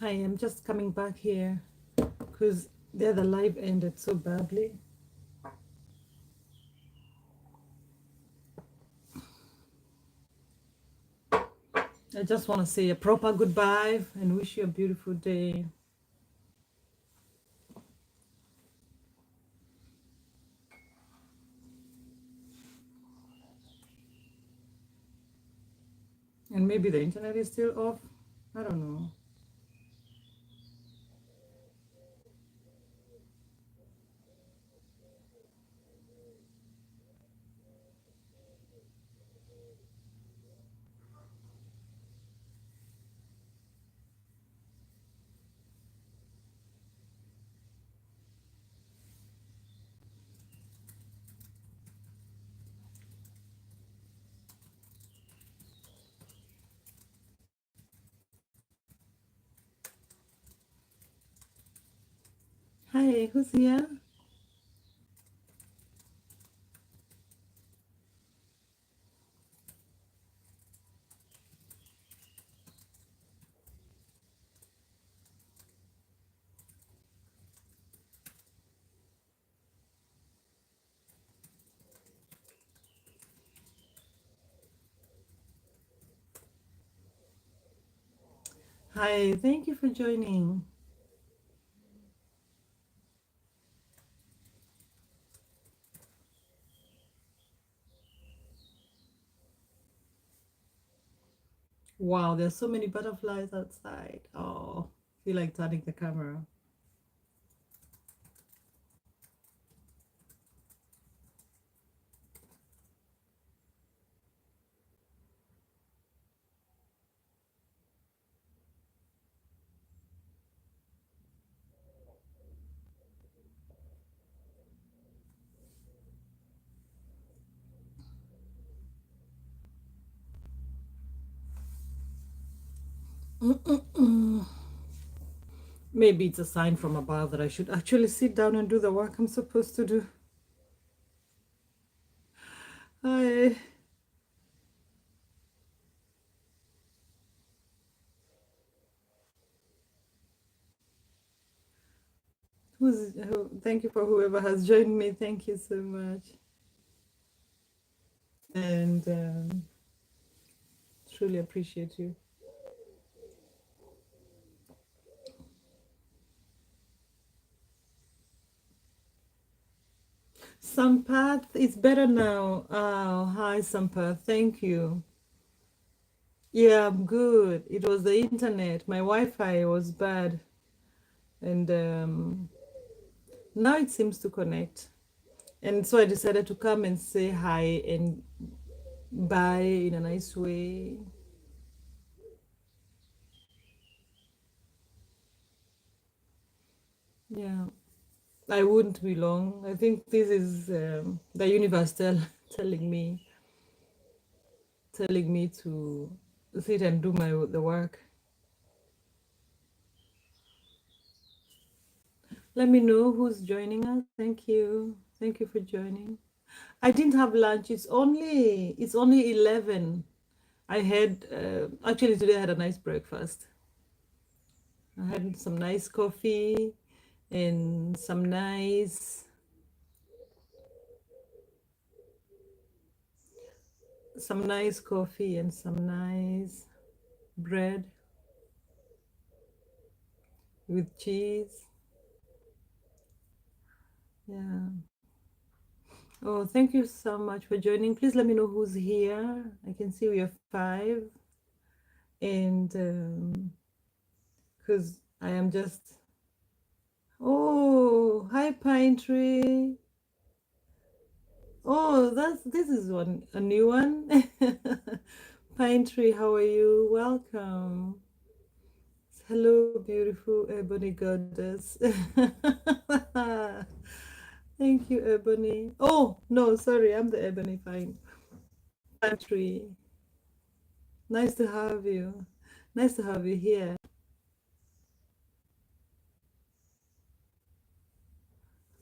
Hi, I'm just coming back here because the other live ended so badly. I just want to say a proper goodbye and wish you a beautiful day. And maybe the internet is still off. I don't know. Hi, who's here? Hi, thank you for joining. Wow, there's so many butterflies outside. Oh, feel like turning the camera. Maybe it's a sign from above that I should actually sit down and do the work I'm supposed to do. Hi. Thank you for whoever has joined me. Thank you so much. And truly appreciate you. Sampath, it's better now. Oh, hi, Sampath. Thank you. Yeah, I'm good. It was the internet. My Wi-Fi was bad, and now it seems to connect. And so I decided to come and say hi and bye in a nice way. Yeah, I wouldn't be long. I think this is the universe telling me to sit and do the work. Let me know who's joining us. Thank you. Thank you for joining. I didn't have lunch. It's only 11. I had actually today I had a nice breakfast. I had and some nice coffee and some nice bread with cheese. Yeah. Oh, thank you so much for joining. Please let me know who's here. I can see we have 5, and because I am just. Oh, hi, Pine Tree. Oh, this is a new one. Pine Tree, how are you? Welcome. Hello, beautiful ebony goddess. Thank you, ebony. Oh no, sorry, I'm the ebony pine tree. Nice to have you. Nice to have you here.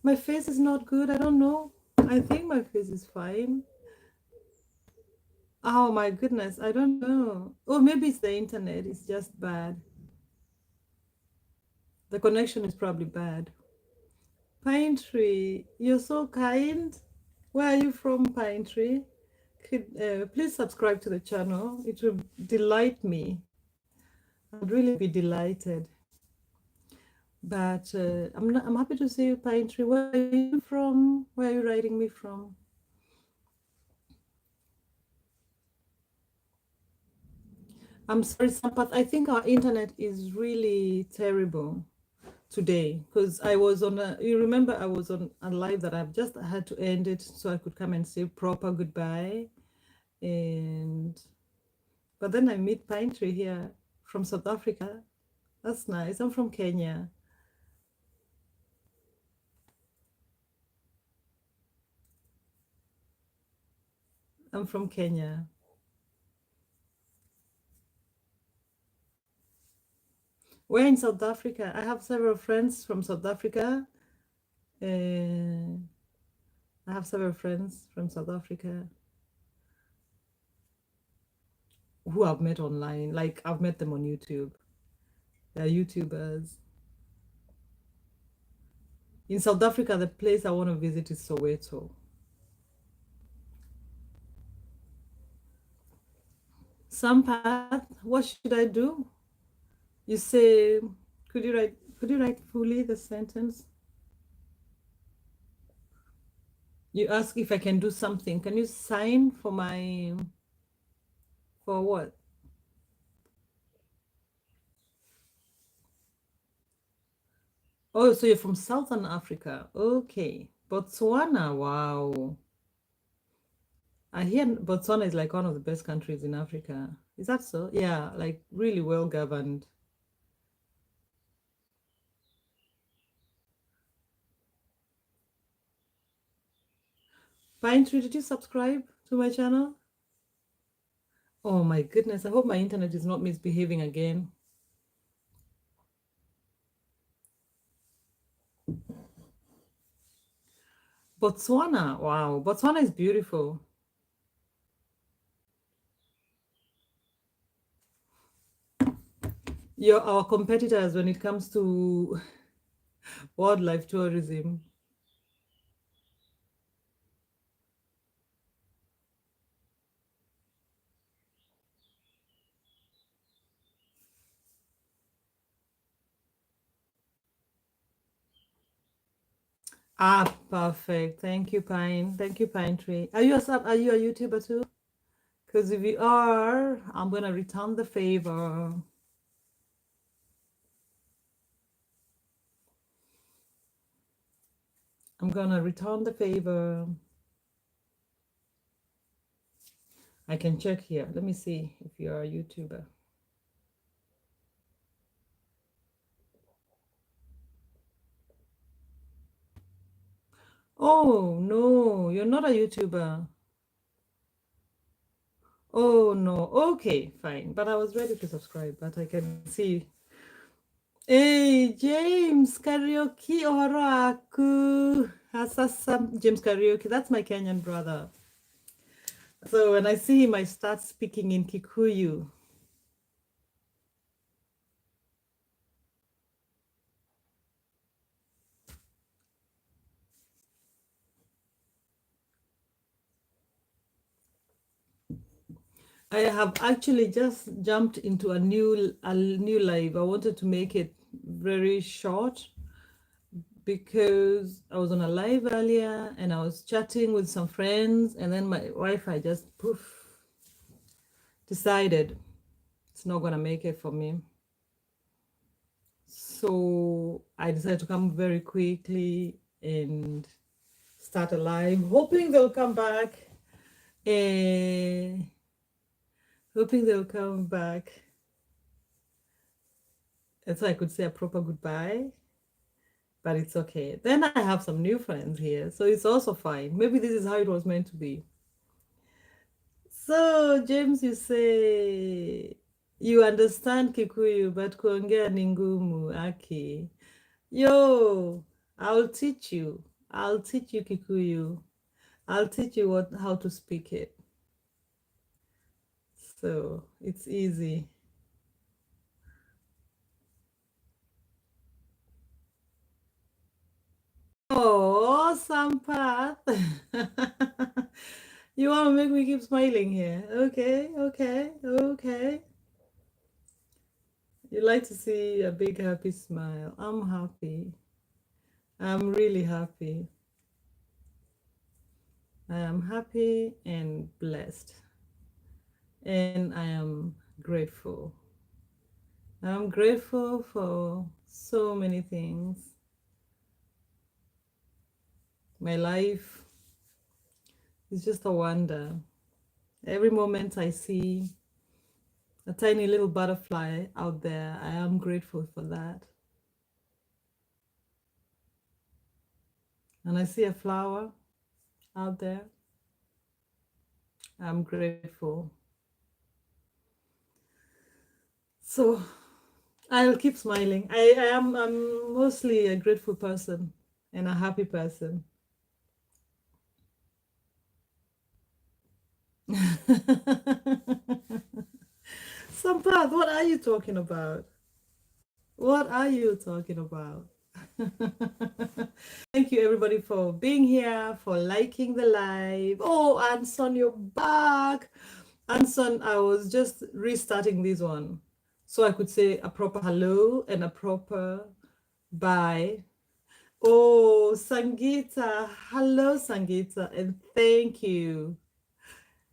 My face is not good. I don't know. I think my face is fine. Oh my goodness, I don't know. Oh, maybe it's the internet. It's just bad. The connection is probably bad. Pine Tree, you're so kind. Where are you from, Pine Tree? Please subscribe to the channel. It will delight me. I'd really be delighted. But I'm happy to see you, Pine Tree. Where are you from? Where are you writing me from? I'm sorry, Sampath. I think our internet is really terrible today because I was on a, you remember I was on a live that I've just had to end it so I could come and say proper goodbye. And but then I meet Pine Tree here from South Africa. That's nice. I'm from Kenya. I'm from Kenya. We're in South Africa. I have several friends from South Africa. Uh, I have several friends from South Africa who I've met online. Like I've met them on YouTube. They're YouTubers. In South Africa, the place I want to visit is Soweto. Sampath, what should I do? You say, could you write fully the sentence? You ask if I can do something. Can you sign for what? Oh, so you're from Southern Africa. Okay. Botswana, wow. I hear Botswana is like one of the best countries in Africa. Is that so? Yeah, like really well governed. Pine Tree, did you subscribe to my channel? Oh my goodness, I hope my internet is not misbehaving again. Botswana, wow. Botswana is beautiful. You're our competitors when it comes to wildlife tourism. Ah, perfect. Thank you, Pine. Thank you, Pine Tree. Are you a YouTuber too? Because if you are, I'm gonna return the favor. I'm gonna return the favor. I can check here. Let me see if you're a YouTuber. Oh no, you're not a YouTuber. Oh no. Okay, fine. But I was ready to subscribe, but I can see. Hey, James Karaoke Oraku. James Karaoke. That's my Kenyan brother. So when I see him, I start speaking in Kikuyu. I have actually just jumped into a new live. I wanted to make it very short because I was on a live earlier and I was chatting with some friends, and then my Wi-Fi just poof decided it's not gonna make it for me. So I decided to come very quickly and start a live, hoping they'll come back. And hoping they'll come back. And so I could say a proper goodbye, but it's okay. Then I have some new friends here, so it's also fine. Maybe this is how it was meant to be. So, James, you say you understand Kikuyu, but kuongea ni ngumu. Aki. Yo, I'll teach you. I'll teach you Kikuyu. I'll teach you how to speak it. So, it's easy. Oh, Sampath. You want to make me keep smiling here? Okay, okay, okay. You like to see a big happy smile. I'm happy. I'm really happy. I am happy and blessed. And I am grateful. I'm grateful for so many things. My life is just a wonder. Every moment I see a tiny little butterfly out there, I am grateful for that. And I see a flower out there, I'm grateful. So I'll keep smiling. I'm mostly a grateful person and a happy person. Sampath, what are you talking about? What are you talking about? Thank you everybody for being here, for liking the live. Oh, Anson, you're back. Anson, I was just restarting this one so I could say a proper hello and a proper bye. Oh, Sangita. Hello, Sangita, and thank you.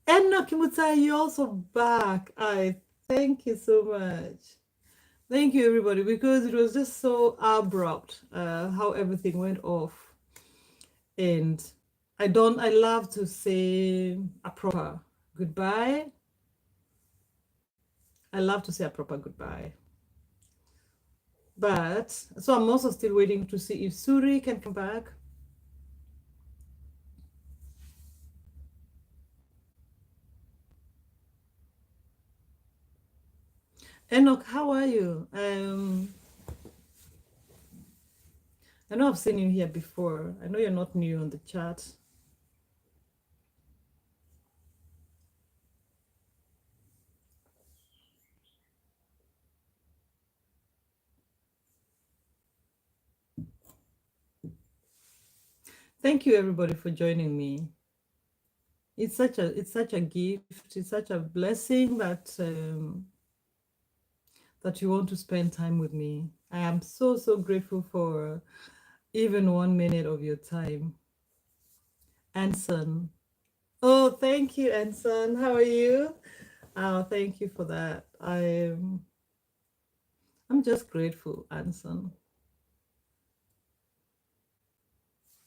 And Nakimuta, you're also back. I thank you so much. Thank you, everybody, because it was just so abrupt how everything went off. And I love to say a proper goodbye. I love to say a proper goodbye. But, so I'm also still waiting to see if Suri can come back. Enoch, how are you? I know I've seen you here before. I know you're not new on the chat. Thank you everybody for joining me. It's such a gift. It's such a blessing that you want to spend time with me. I am so grateful for even 1 minute of your time. Anson. Oh, thank you, Anson. How are you? Oh, thank you for that. I'm just grateful, Anson.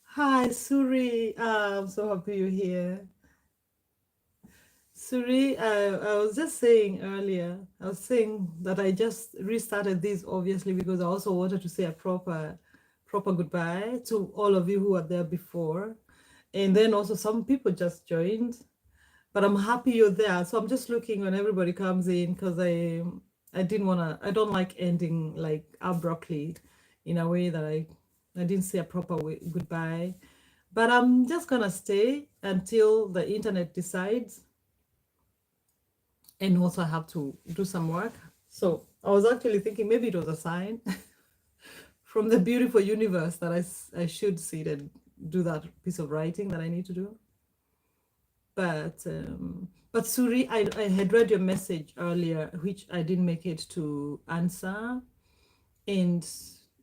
Hi, Suri. I'm so happy you're here. Suri, I was just saying earlier, I was saying that I just restarted this obviously because I also wanted to say a proper goodbye to all of you who were there before. And then also some people just joined, but I'm happy you're there. So I'm just looking when everybody comes in because I don't like ending like abruptly in a way that I didn't say a proper goodbye. But I'm just gonna stay until the internet decides. And also I have to do some work. So I was actually thinking maybe it was a sign from the beautiful universe that I should sit and do that piece of writing that I need to do. But Suri, I had read your message earlier, which I didn't make it to answer. And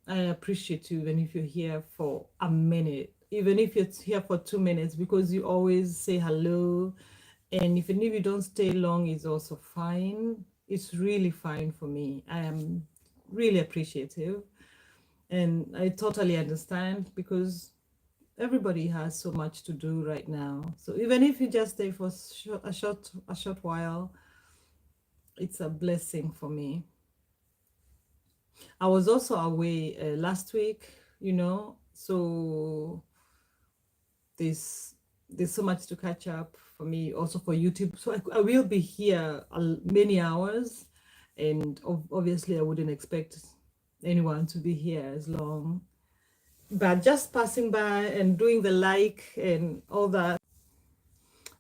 I appreciate you even if you're here for a minute, even if you're here for 2 minutes, because you always say hello. And even if you don't stay long, it's also fine. It's really fine for me. I am really appreciative. And I totally understand because everybody has so much to do right now. So even if you just stay for a short while, it's a blessing for me. I was also away last week, so there's so much to catch up for me, also for YouTube. So I will be here many hours, and obviously I wouldn't expect anyone to be here as long. But just passing by and doing the like and all that.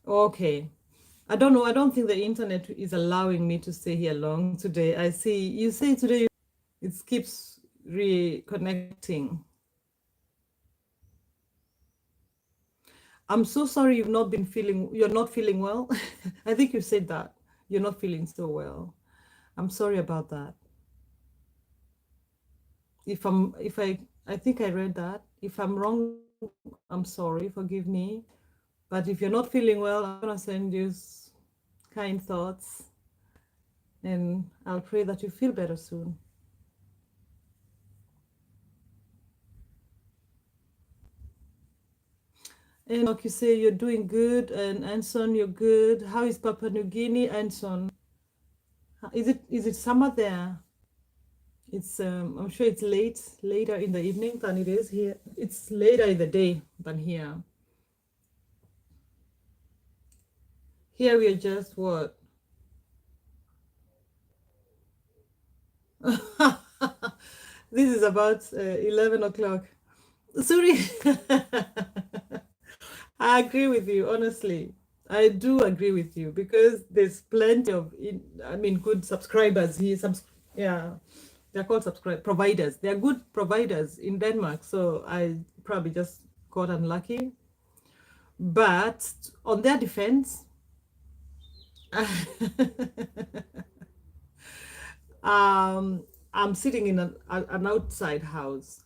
Okay. I don't know. I don't think the internet is allowing me to stay here long today. I see you say today it keeps reconnecting. I'm so sorry you're not feeling well. I think you said that. You're not feeling so well. I'm sorry about that. If I think I read that. If I'm wrong, I'm sorry, forgive me. But if you're not feeling well, I'm gonna send you kind thoughts, and I'll pray that you feel better soon. Enoch, you say you're doing good, and Anson, you're good. How is Papua New Guinea, Anson? Is it summer there? It's I'm sure it's later in the evening than it is here. It's later in the day than here. Here we are just what? This is about 11 o'clock. Sorry. I agree with you, honestly. I do agree with you because there's plenty of, good subscribers here. Yeah, they're called subscribe providers. They're good providers in Denmark. So I probably just got unlucky. But on their defense, I'm sitting in an outside house.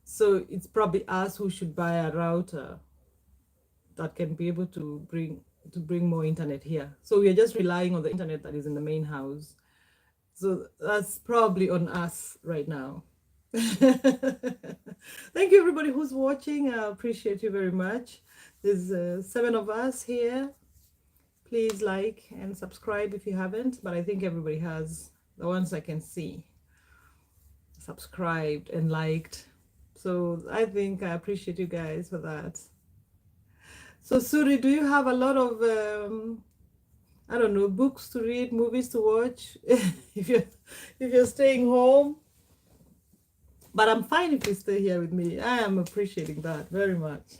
So it's probably us who should buy a router that can be able to bring more internet here. So we are just relying on the internet that is in the main house. So that's probably on us right now. Thank you everybody who's watching. I appreciate you very much. There's 7 of us here. Please like and subscribe if you haven't, but I think everybody has, the ones I can see, subscribed and liked. So I think I appreciate you guys for that. So Suri, do you have a lot of I don't know, books to read, movies to watch if you're staying home? But I'm fine if you stay here with me. I am appreciating that very much.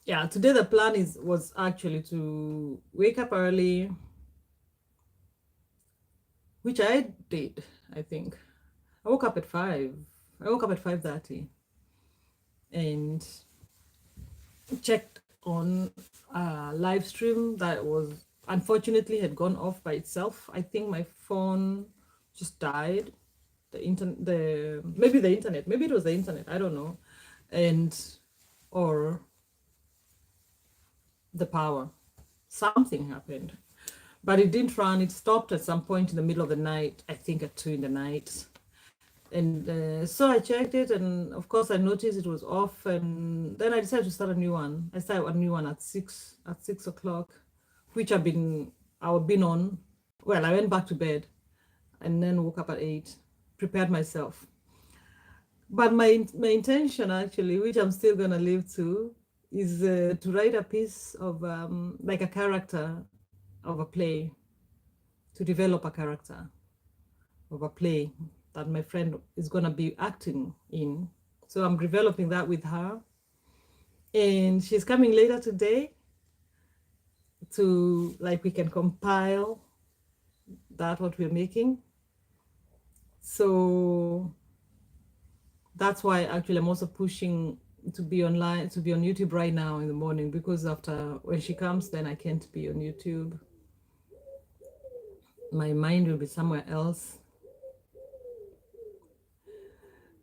Yeah, today the plan was actually to wake up early, which I did, I think. I woke up at 5. I woke up at 5:30 and checked on a live stream that was unfortunately had gone off by itself. I think my phone just died. Maybe the internet, maybe it was the internet, I don't know. And or the power. Something happened. But it didn't run. It stopped at some point in the middle of the night, I think at 2 in the night. And so I checked it, and of course I noticed it was off, and then I decided to start a new one. I started a new one at 6 o'clock, which I've been on. Well, I went back to bed and then woke up at 8, prepared myself. But my intention actually, which I'm still gonna live to, is to write a piece of like a character of a play, to develop a character of a play that my friend is going to be acting in. So I'm developing that with her. And she's coming later today to, like, we can compile that, what we're making. So that's why actually I'm also pushing to be online, to be on YouTube right now in the morning, because after, when she comes, then I can't be on YouTube. My mind will be somewhere else.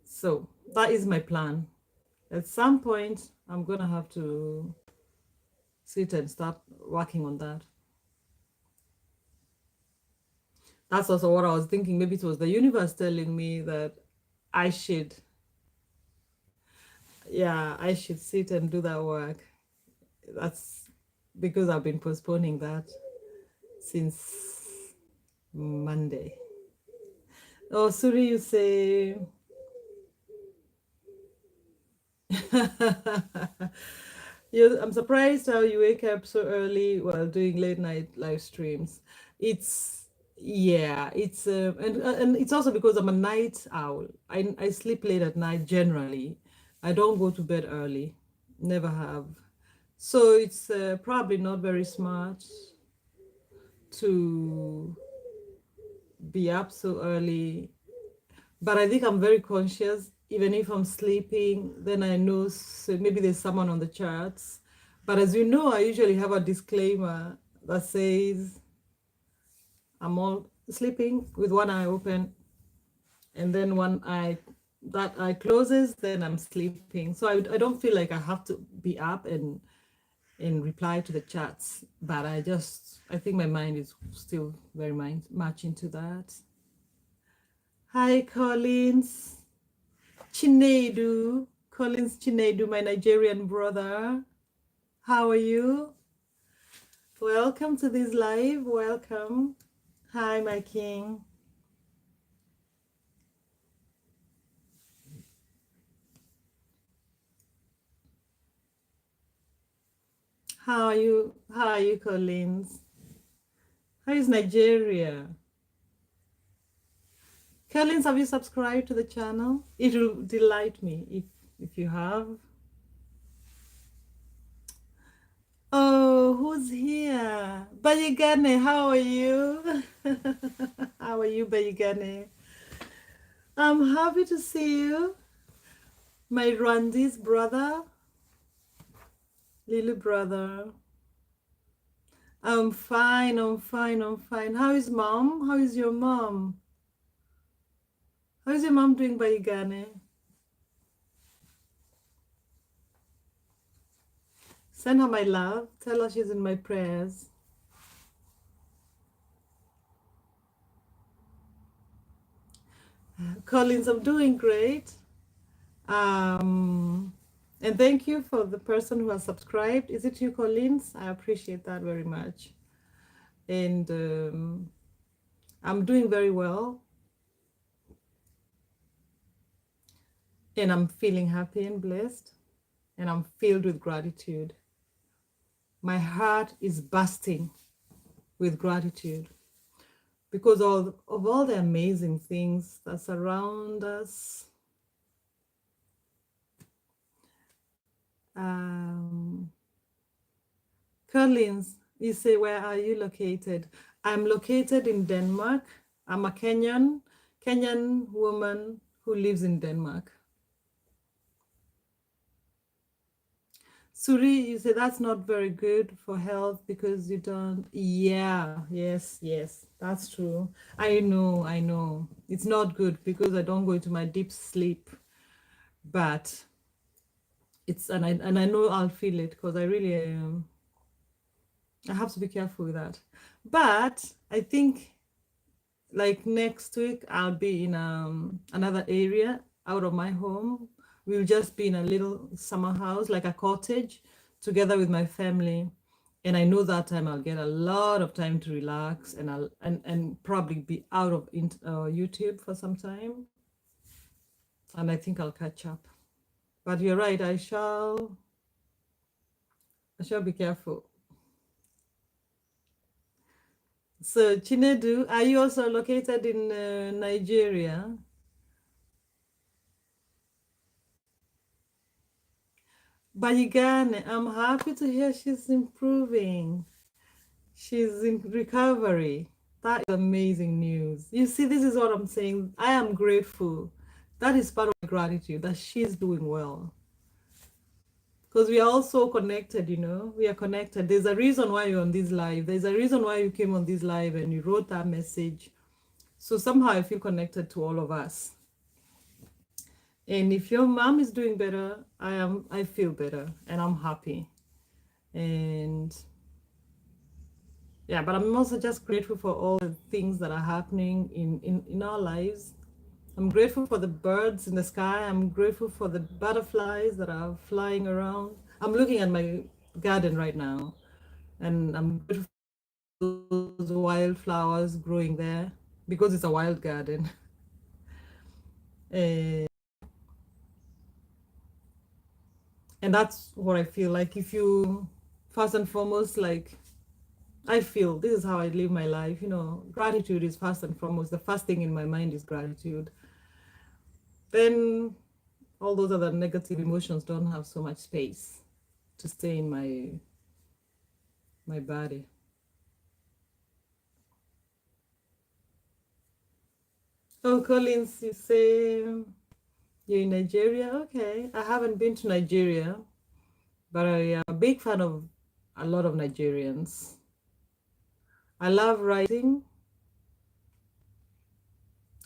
So that is my plan. At some point, I'm gonna have to sit and start working on that. That's also what I was thinking. Maybe it was the universe telling me that I should, I should sit and do that work. That's because I've been postponing that since Monday. Oh, Suri, you say, I'm surprised how you wake up so early while doing late night live streams. It's and it's also because I'm a night owl. I sleep late at night generally. I don't go to bed early, never have. So it's probably not very smart to be up so early, but I think I'm very conscious. Even if I'm sleeping, then I know maybe there's someone on the charts. But as you know, I usually have a disclaimer that says I'm all sleeping with one eye open, and then that eye closes, then I'm sleeping. So I don't feel like I have to be up and reply to the chats, but I think my mind is still very much into that. Hi, Collins. Collins Chinedu, my Nigerian brother. How are you? Welcome to this live. Welcome. Hi, my king. How are you? How are you, Collins? How is Nigeria? Collins, have you subscribed to the channel? It will delight me if you have. Oh, who's here? Bayigane, how are you? How are you, Bayigane? I'm happy to see you. My Rwandi's brother, little brother. I'm fine, I'm fine, I'm fine. How is mom? How is your mom? How is your mom doing, Bayigane? Send her my love. Tell her she's in my prayers. Collins, I'm doing great. And thank you for the person who has subscribed. Is it you, Collins? I appreciate that very much. And I'm doing very well. And I'm feeling happy and blessed. And I'm filled with gratitude. My heart is bursting with gratitude because of all the amazing things that surround us. Collins, you say, where are you located? I'm located in Denmark. I'm a Kenyan woman who lives in Denmark. Suri, you say that's not very good for health because you don't. Yeah, yes, that's true. I know. It's not good because I don't go into my deep sleep. But and I know I'll feel it because I really I have to be careful with that. But I think like next week I'll be in another area out of my home. We'll just be in a little summer house, like a cottage, together with my family. And I know that time I'll get a lot of time to relax, and I'll and probably be out of YouTube for some time. And I think I'll catch up. But you're right, I shall be careful. So Chinedu, are you also located in Nigeria? Bayigane, I'm happy to hear she's improving. She's in recovery. That is amazing news. You see, this is what I'm saying. I am grateful. That is part of my gratitude that she's doing well. Because we are all so connected, we are connected. There's a reason why you're on this live. There's a reason why you came on this live and you wrote that message. So somehow I feel connected to all of us. And if your mom is doing better, I feel better and I'm happy. And yeah, but I'm also just grateful for all the things that are happening in our lives. I'm grateful for the birds in the sky. I'm grateful for the butterflies that are flying around. I'm looking at my garden right now, and I'm grateful for those wildflowers growing there because it's a wild garden. and and that's what I feel like. If you first and foremost, like, I feel this is how I live my life. Gratitude is first and foremost. The first thing in my mind is gratitude. Then all those other negative emotions don't have so much space to stay in my body. Oh, Collins, you say you're in Nigeria? Okay. I haven't been to Nigeria, but I am a big fan of a lot of Nigerians. I love writing,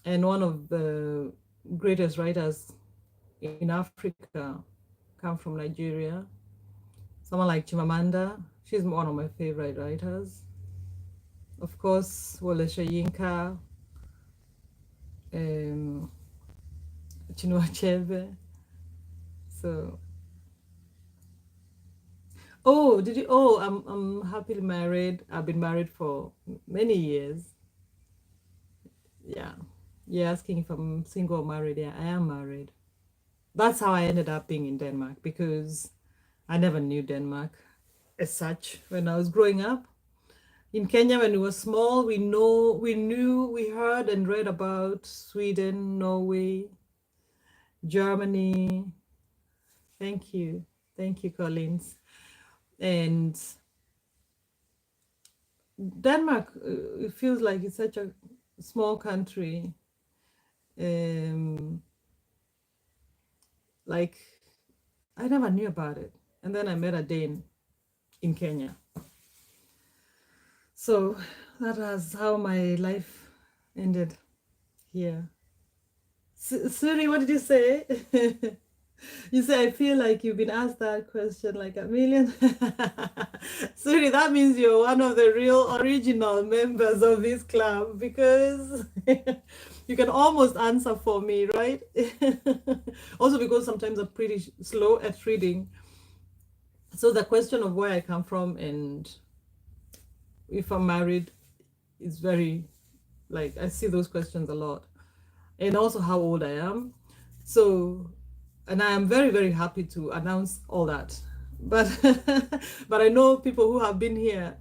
and one of the greatest writers in Africa come from Nigeria. Someone like Chimamanda, she's one of my favorite writers. Of course, Wole Soyinka, um, Chinua Achebe. So, oh, did you? Oh, I'm happily married. I've been married for many years. Yeah, you're asking if I'm single or married. Yeah, I am married. That's how I ended up being in Denmark because I never knew Denmark as such when I was growing up. In Kenya, when we were small, we heard and read about Sweden, Norway, Germany. Thank you. Thank you, Collins. And Denmark, it feels like it's such a small country. Um, like, I never knew about it. And then I met a Dane in Kenya. So that was how my life ended here. Suri, what did you say? You say, I feel like you've been asked that question like a million. Suri, that means you're one of the real original members of this club because you can almost answer for me, right? Also, because sometimes I'm pretty slow at reading. So the question of where I come from and if I'm married is very, like, I see those questions a lot. And also how old I am. So, and I am very, very happy to announce all that. But but I know people who have been here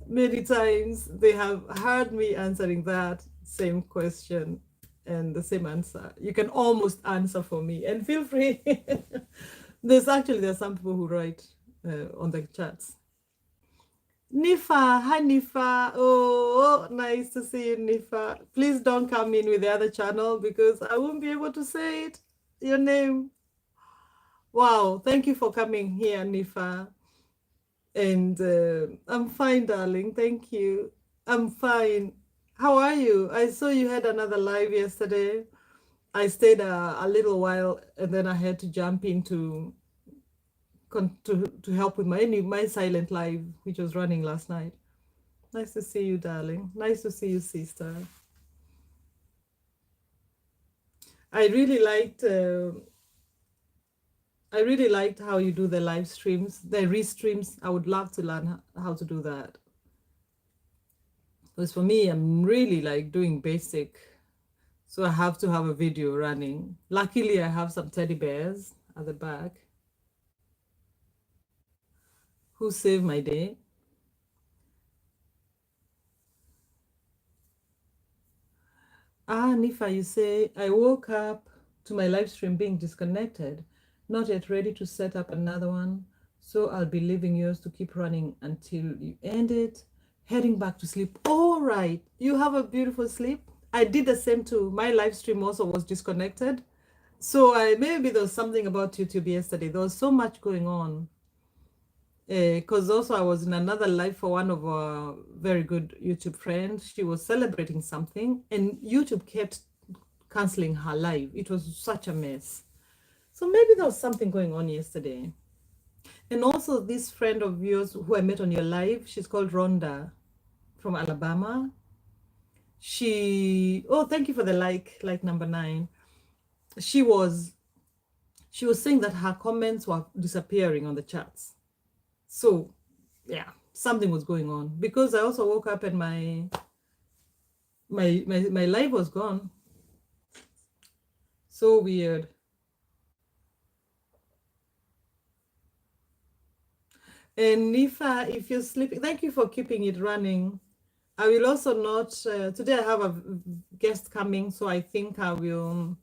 many times, they have heard me answering that same question and the same answer. You can almost answer for me and feel free. There's some people who write on the chats. Nifa, hi Nifa. Oh, nice to see you, Nifa. Please don't come in with the other channel because I won't be able to say it. Your name. Wow, thank you for coming here, Nifa. And I'm fine, darling. Thank you. I'm fine. How are you? I saw you had another live yesterday. I stayed a little while and then I had to jump in to help with my silent live, which was running last night. Nice to see you, darling. Nice to see you, sister. I really liked I really liked how you do the live streams, the restreams. I would love to learn how to do that. Because for me, I'm really like doing basic. So I have to have a video running. Luckily, I have some teddy bears at the back who saved my day. Ah, Nifa, you say, I woke up to my live stream being disconnected, not yet ready to set up another one. So I'll be leaving yours to keep running until you end it, heading back to sleep. All right, you have a beautiful sleep. I did the same too. My live stream also was disconnected. So maybe there was something about YouTube yesterday. There was so much going on. Because also I was in another live for one of our very good YouTube friends. She was celebrating something and YouTube kept canceling her live. It was such a mess. So maybe there was something going on yesterday. And also this friend of yours who I met on your live, she's called Rhonda from Alabama. Oh, thank you for the like number 9. She was saying that her comments were disappearing on the chats. So yeah, something was going on because I also woke up and my life was gone. So weird. And if you're sleeping, thank you for keeping it running. I will also not today I have a guest coming, so I think I will,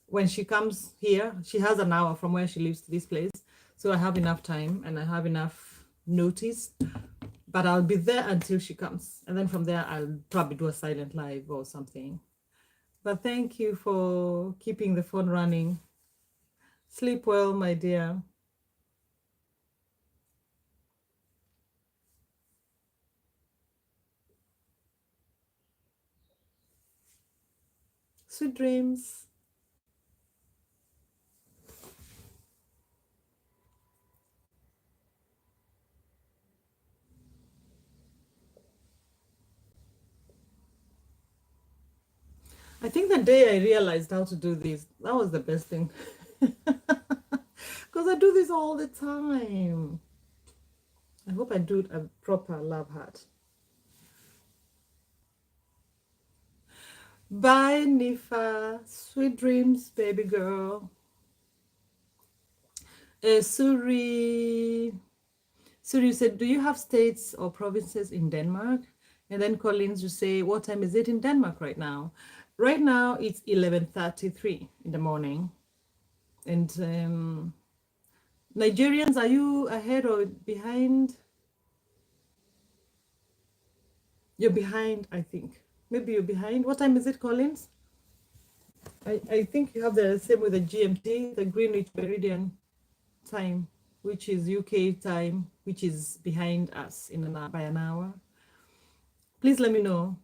when she comes here, she has an hour from where she lives to this place, so I have enough time and I have enough notice. But I'll be there until she comes. And then from there, I'll probably do a silent live or something. But thank you for keeping the phone running. Sleep well, my dear. Sweet dreams. I think the day I realized how to do this, that was the best thing. Because I do this all the time. I hope I do a proper love heart. Bye, Nifa. Sweet dreams, baby girl. Suri. Suri said, do you have states or provinces in Denmark? And then Collins, you say, what time is it in Denmark right now? Right now, it's 11:33 in the morning. And Nigerians, are you ahead or behind? You're behind, I think. Maybe you're behind. What time is it, Collins? I think you have the same with the GMT, the Greenwich Meridian time, which is UK time, which is behind us in by an hour. Please let me know.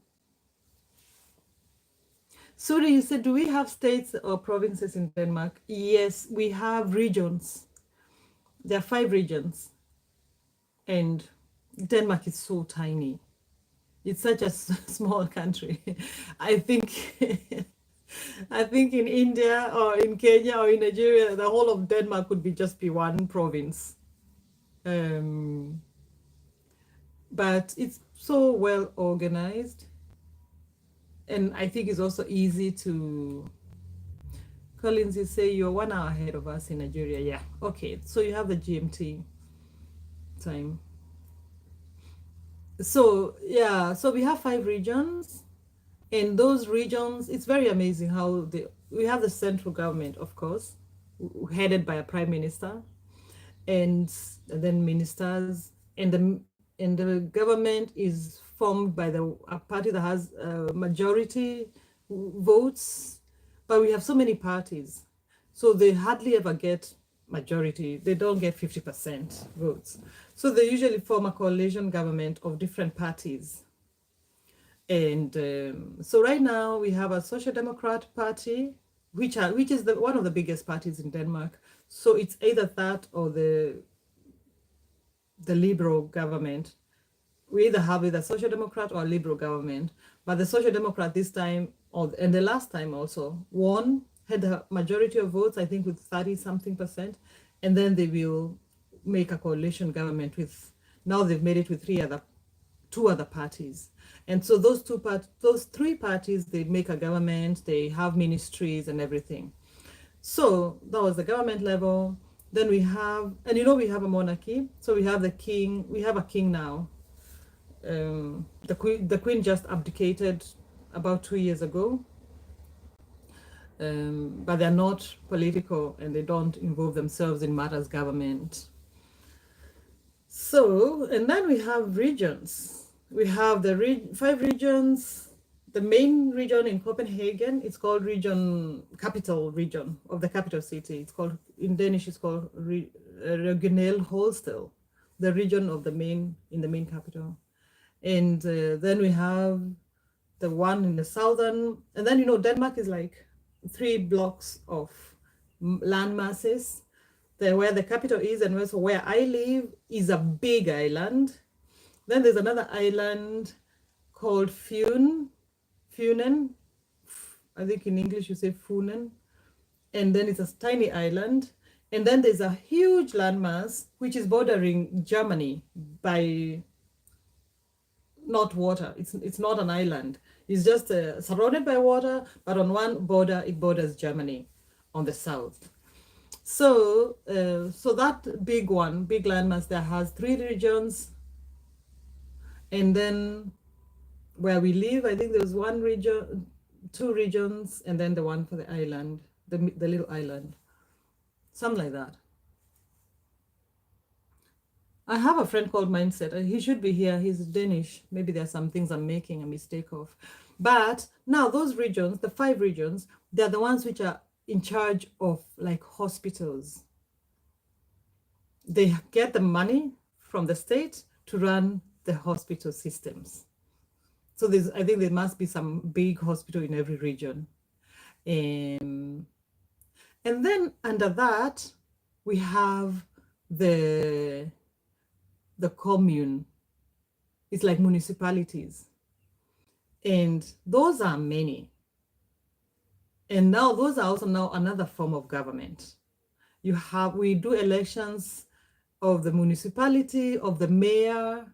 Suri, you said, do we have states or provinces in Denmark? Yes, we have regions. There are 5 regions. And Denmark is so tiny. It's such a small country. I think I think in India or in Kenya or in Nigeria, the whole of Denmark would just be one province. Um, but it's so well organized. And I think it's also easy to. Collins, you say you're 1 hour ahead of us in Nigeria. Yeah. Okay. So you have the GMT time. So, yeah. So we have 5 regions. In those regions, it's very amazing how we have the central government, of course, headed by a prime minister, and then ministers, and the government is formed by a party that has majority votes, but we have so many parties, so they hardly ever get majority. They don't get 50% votes, so they usually form a coalition government of different parties. And so right now we have a Social Democrat Party, which is one of the biggest parties in Denmark. So it's either that or the Liberal government. We either have a Social Democrat or a Liberal government. But the Social Democrat this time, and the last time also, won, had a majority of votes, I think with 30 something percent. And then they will make a coalition government with, now they've made it with 2 other parties. And so those 3 parties, they make a government, they have ministries and everything. So that was the government level. Then we have, and we have a monarchy. So we have the king, we have a king now. The queen just abdicated about 2 years ago. But they're not political and they don't involve themselves in matters government. So, and then we have regions. We have the 5 regions. The main region in Copenhagen, it's called capital region of the capital city. It's called, in Danish, it's called Regional Hovedstad, the region of in the main capital. And then we have the one in the southern, and then, Denmark is like 3 blocks of land masses. Where the capital is, and also where I live is a big island. Then there's another island called Funen. I think in English you say Funen. And then it's a tiny island. And then there's a huge landmass which is bordering Germany by not water. It's not an island. It's just surrounded by water, but on one border it borders Germany on the south. So, so that big landmass there has 3 regions. And then where we live, I think there's 1 region, 2 regions, and then the one for the island, the little island, something like that. I have a friend called Mindset. He should be here. He's Danish. Maybe there's some things I'm making a mistake of. But now those regions, the 5 regions, they're the ones which are in charge of like hospitals. They get the money from the state to run the hospital systems. So I think there must be some big hospital in every region. And then under that, we have the commune. It's like municipalities. And those are many. And now those are also now another form of government. We do elections of the municipality, of the mayor,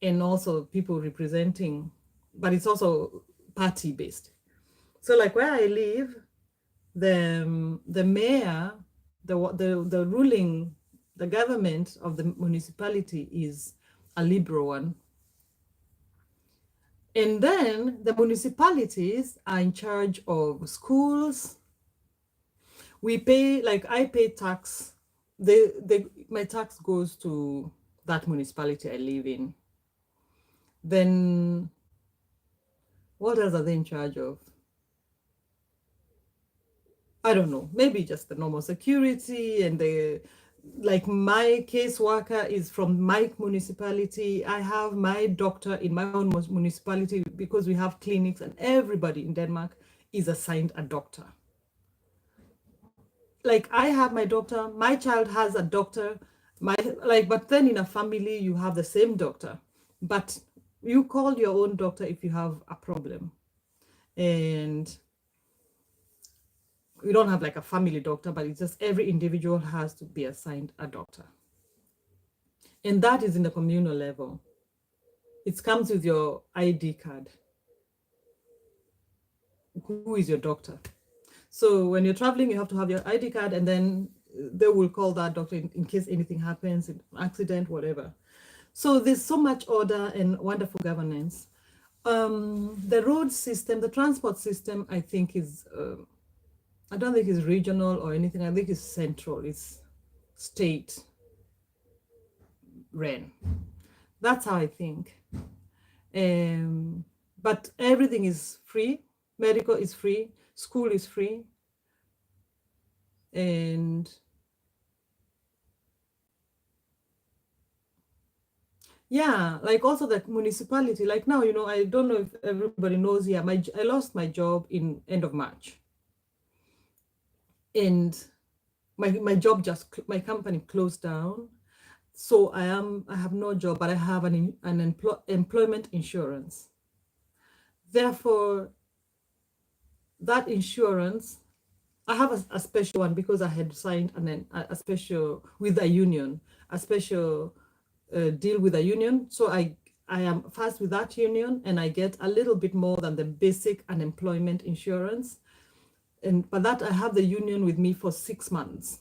and also people representing, but it's also party based. So like where I live, the mayor, the ruling, the government of the municipality is a liberal one. And then the municipalities are in charge of schools. We pay, like I pay tax. My tax goes to that municipality I live in. Then what else are they in charge of? I don't know, maybe just the normal security and like my caseworker is from my municipality. I have my doctor in my own municipality because we have clinics and everybody in Denmark is assigned a doctor. Like I have my doctor, my child has a doctor, but then in a family you have the same doctor, but you call your own doctor if you have a problem. And we don't have like a family doctor, but it's just every individual has to be assigned a doctor. And that is in the communal level. It comes with your ID card. Who is your doctor? So when you're traveling, you have to have your ID card, and then they will call that doctor in case anything happens, an accident, whatever. So there's so much order and wonderful governance. The road system, the transport system, I think is, I don't think it's regional or anything. I think it's central. It's state ran. That's how I think. But everything is free. Medical is free. School is free. And yeah, like also the municipality, like now, I don't know if everybody knows here, I lost my job in end of March. And my job my company closed down. So I have no job, but I have an employment insurance. Therefore, that insurance, I have a special one because I had signed a special with a union, a special deal with a union. So I am first with that union, and I get a little bit more than the basic unemployment insurance. But that I have the union with me for 6 months.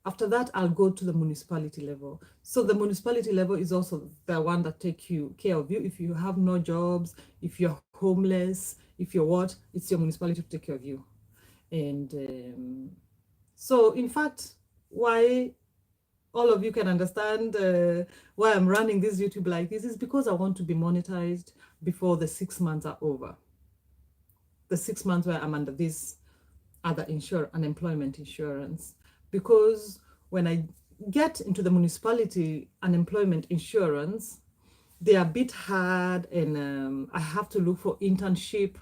After that, I'll go to the municipality level. So the municipality level is also the one that takes care of you. If you have no jobs, if you're homeless, if you're what, it's your municipality to take care of you. And so in fact, why all of you can understand why I'm running this YouTube like this is because I want to be monetized before the 6 months are over. The 6 months where I'm under this other unemployment insurance. Because when I get into the municipality unemployment insurance, they are a bit hard, and I have to look for internship.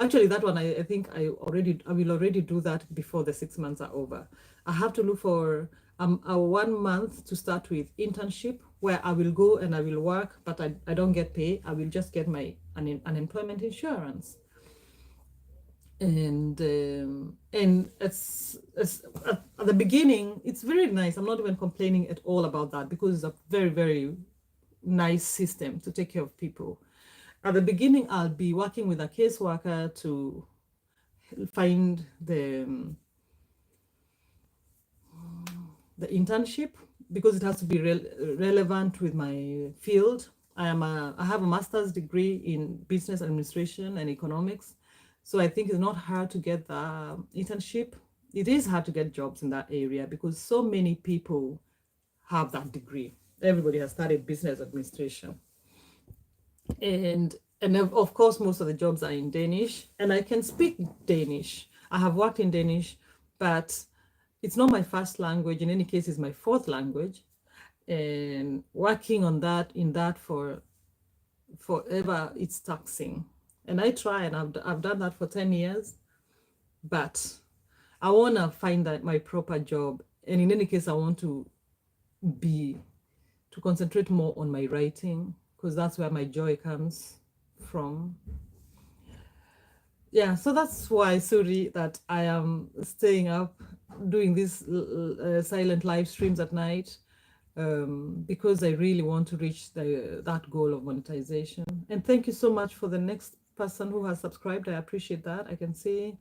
Actually, that one, I think I will already do that before the 6 months are over. I have to look for a 1 month to start with internship where I will go and I will work, but I don't get pay. I will just get my unemployment insurance. And it's at the beginning, it's very nice. I'm not even complaining at all about that because it's a very, very nice system to take care of people. At the beginning, I'll be working with a caseworker to find the internship because it has to be relevant with my field. I have a master's degree in business administration and economics. So I think it's not hard to get the internship. It is hard to get jobs in that area because so many people have that degree. Everybody has studied business administration. And of course most of the jobs are in Danish, and I can speak Danish. I have worked in Danish, but it's not my first language. In any case, it's my fourth language, and working on that in that for forever, it's taxing. And I try, and I've done that for 10 years, but I want to find that my proper job. And in any case, I want be to concentrate more on my writing, because that's where my joy comes from. Yeah, so that's why, Suri, that I am staying up doing these silent live streams at night, because I really want to reach that goal of monetization. And thank you so much for the next person who has subscribed. I appreciate that. I can see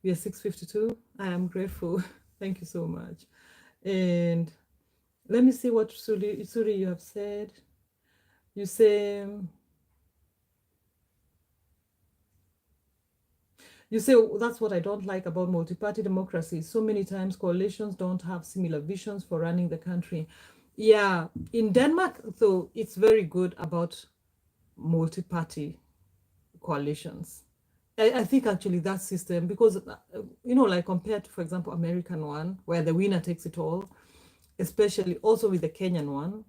we are 6:52. I am grateful. Thank you so much. And let me see what Suri you have said. You say, that's what I don't like about multi-party democracy. So many times coalitions don't have similar visions for running the country. Yeah, in Denmark, though, it's very good about multi-party coalitions. I think actually that system, because, like compared to, for example, American one, where the winner takes it all, especially also with the Kenyan one,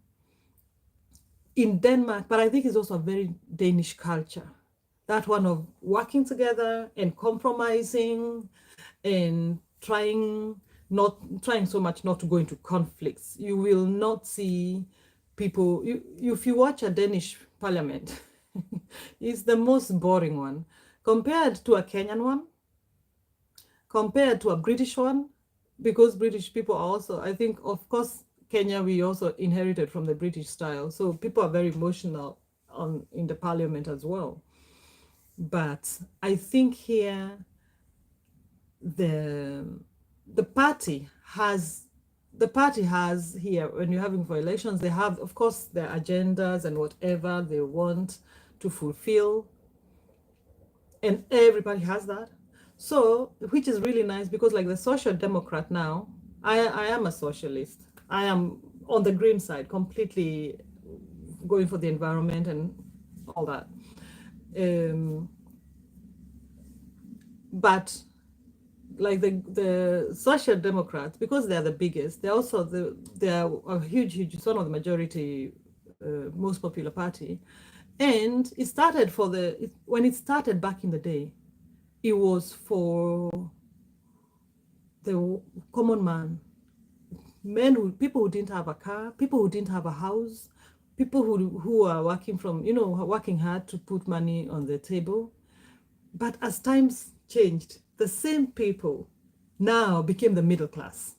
in Denmark, but I think it's also a very Danish culture. That one of working together and compromising and not trying so much not to go into conflicts. You will not see people, if you watch a Danish parliament, it's the most boring one compared to a Kenyan one, compared to a British one, because British people are also, I think, of course, Kenya, we also inherited from the British style. So people are very emotional in the parliament as well. But I think here the party has here, when you're having for elections, they have, of course, their agendas and whatever they want to fulfill, and everybody has that. So, which is really nice, because like the Social Democrat now, I am a socialist. I am on the green side, completely going for the environment and all that. But like the Social Democrats, because they're the biggest, they're also they're a huge, it's one of the majority, most popular party. And it started when it started back in the day, it was for the common man, people who didn't have a car, people who didn't have a house, people who are working working hard to put money on the table. But as times changed, the same people now became the middle class,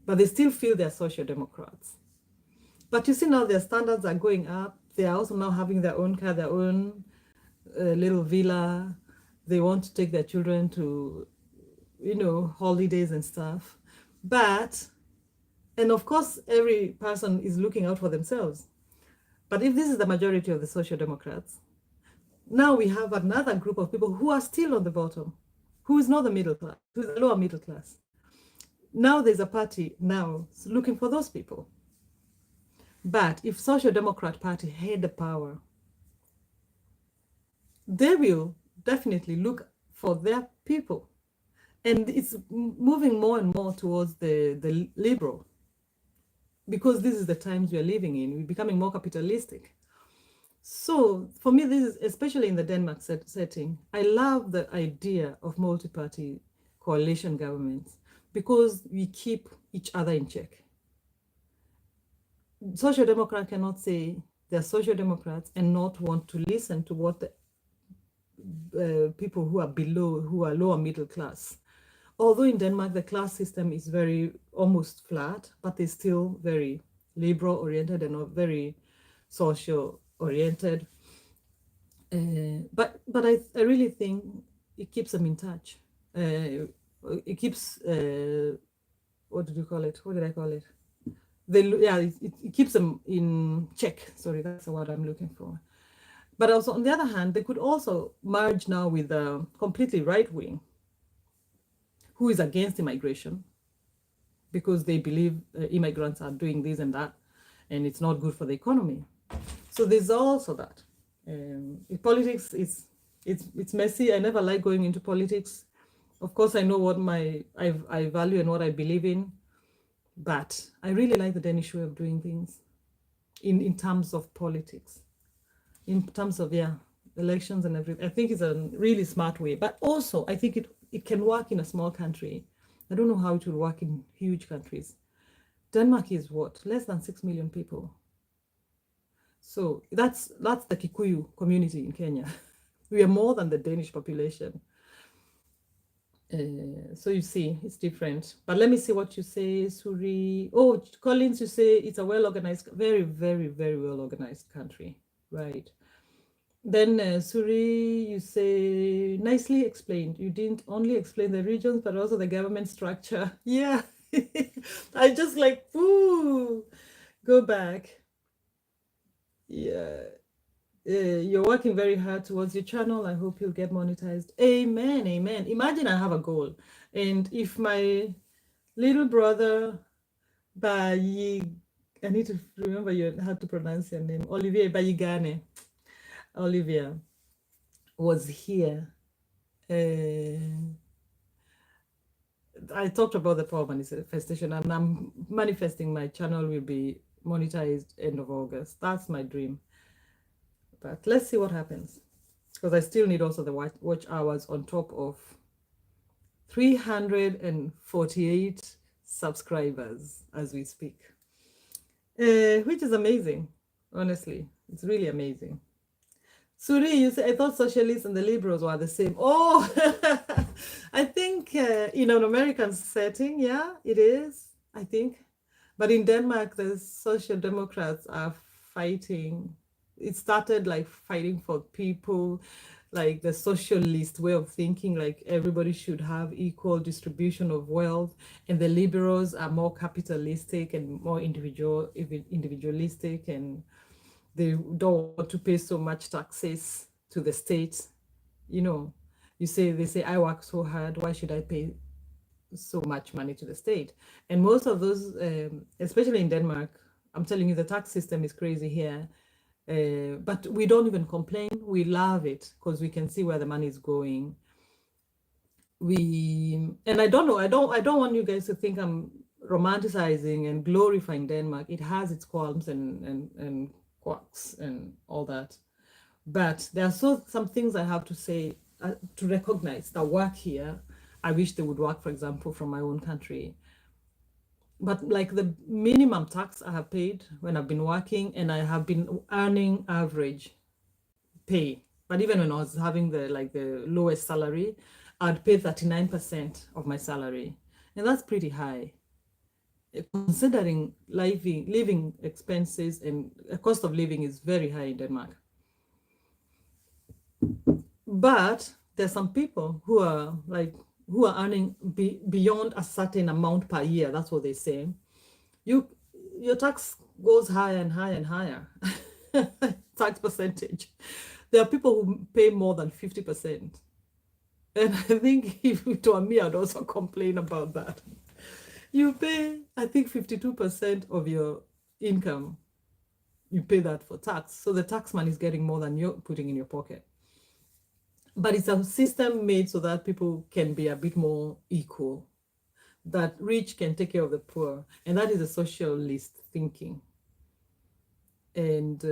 but they still feel they're social democrats. But you see now their standards are going up. They are also now having their own car, their own little villa. They want to take their children to, holidays and stuff. And of course, every person is looking out for themselves. But if this is the majority of the social democrats, now we have another group of people who are still on the bottom, who is not the middle class, who is the lower middle class. Now there's a party now looking for those people. But if Social Democrat Party had the power, they will definitely look for their people. And it's moving more and more towards the liberal, because this is the times we are living in. We're becoming more capitalistic. So for me, this is, especially in the Denmark setting, I love the idea of multi-party coalition governments, because we keep each other in check. Social Democrats cannot say they're Social Democrats and not want to listen to what the people who are lower middle class. Although in Denmark, the class system is almost flat, but they're still very liberal oriented and not very social oriented. But I really think it keeps them in touch. It keeps, what did you call it? What did I call it? It keeps them in check. Sorry, that's the word I'm looking for. But also, on the other hand, they could also merge now with the completely right wing, who is against immigration, because they believe immigrants are doing this and that, and it's not good for the economy. So there's also that. Politics is it's messy. I never like going into politics. Of course, I know what I value and what I believe in, but I really like the Danish way of doing things in terms of politics, in terms of elections and everything. I think it's a really smart way, but also I think it can work in a small country. I don't know how it will work in huge countries. Denmark is what, less than 6 million people. So that's the Kikuyu community in Kenya. We are more than the Danish population. So you see, it's different. But let me see what you say, Suri. Oh, Collins, you say it's a well-organized, very, very, very well-organized country. Right. Then Suri, you say, nicely explained. You didn't only explain the regions, but also the government structure. Yeah. I just like, ooh, go back. Yeah. You're working very hard towards your channel. I hope you'll get monetized. Amen, amen. Imagine I have a goal. And if my little brother, I need to remember how to pronounce your name, Olivier Bayigane, Olivia, was here. I talked about the power manifestation, and I'm manifesting my channel will be monetized end of August. That's my dream. But let's see what happens, because I still need also the watch hours on top of 348 subscribers as we speak, which is amazing. Honestly, it's really amazing. Suri, you say, I thought socialists and the liberals were the same. Oh, I think in an American setting, yeah, it is, I think. But in Denmark, the social democrats are fighting. It started like fighting for people, like the socialist way of thinking, like everybody should have equal distribution of wealth, and the liberals are more capitalistic and more individualistic, and they don't want to pay so much taxes to the state. You know, they say, I work so hard, why should I pay so much money to the state? And most of those, especially in Denmark, I'm telling you, the tax system is crazy here. But we don't even complain. We love it because we can see where the money is going. And I don't know, I don't want you guys to think I'm romanticizing and glorifying Denmark. It has its qualms and quirks and all that. But there are some things I have to say, to recognize that work here. I wish they would work, for example, from my own country. But like the minimum tax I have paid when I've been working, and I have been earning average pay. But even when I was having the lowest salary, I'd pay 39% of my salary. And that's pretty high, considering living expenses, and the cost of living is very high in Denmark. But there's some people who are earning beyond a certain amount per year. That's what they say. Your tax goes higher and higher and higher. Tax percentage. There are people who pay more than 50%. And I think if it were me, I'd also complain about that. You pay, I think, 52% of your income. You pay that for tax. So the tax man is getting more than you're putting in your pocket. But it's a system made so that people can be a bit more equal, that rich can take care of the poor. And that is a socialist thinking. And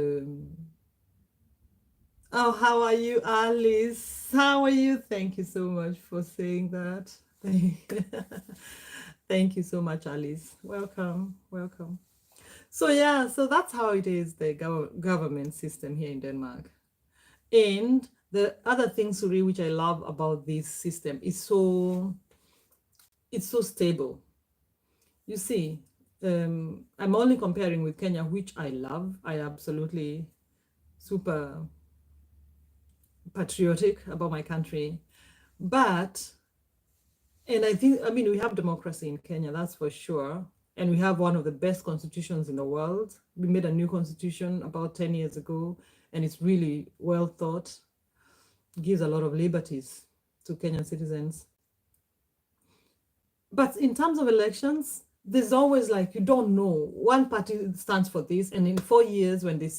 oh, how are you, Alice? How are you? Thank you so much for saying that. Thank you so much, Alice. Welcome, welcome. So yeah, so that's how it is, the government system here in Denmark. And the other thing, Suri, which I love about this system is it's so stable. You see, I'm only comparing with Kenya, which I love. I absolutely super patriotic about my country. But, and I mean, we have democracy in Kenya, that's for sure. And we have one of the best constitutions in the world. We made a new constitution about 10 years ago, and it's really well thought. Gives a lot of liberties to Kenyan citizens. But in terms of elections, there's always like, you don't know, one party stands for this, and in 4 years when they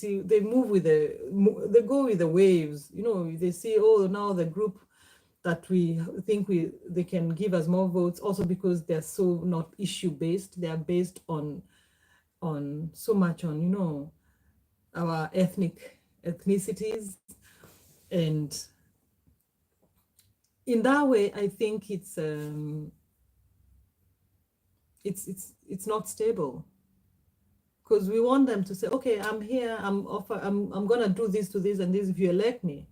move with they go with the waves, they see, oh, now the group that we think they can give us more votes, also because they're so not issue based, they are based on so much on our ethnicities. And in that way, I think it's not stable, because we want them to say, okay, I'm here, I'm gonna do this to this and this if you elect me.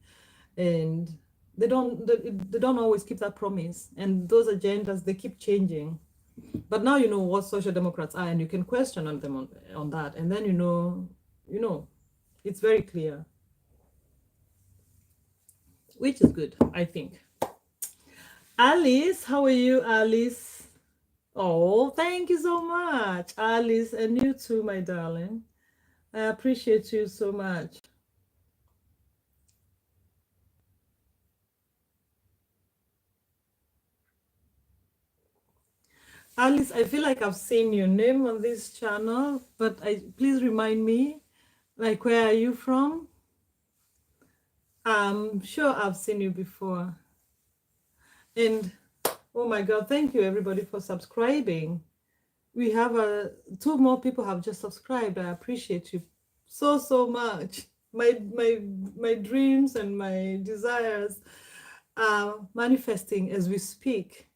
And they don't always keep that promise, and those agendas, they keep changing. But now you know what social democrats are, and you can question on them on that, and then it's very clear, which is good, I think. Alice, how are you, Alice? Oh, thank you so much, Alice, and you too, my darling. I appreciate you so much. Alice, I feel like I've seen your name on this channel, but please remind me, like, where are you from? I'm sure I've seen you before. And oh my God, thank you everybody for subscribing. We have two more people have just subscribed. I appreciate you so much. My dreams and my desires are manifesting as we speak.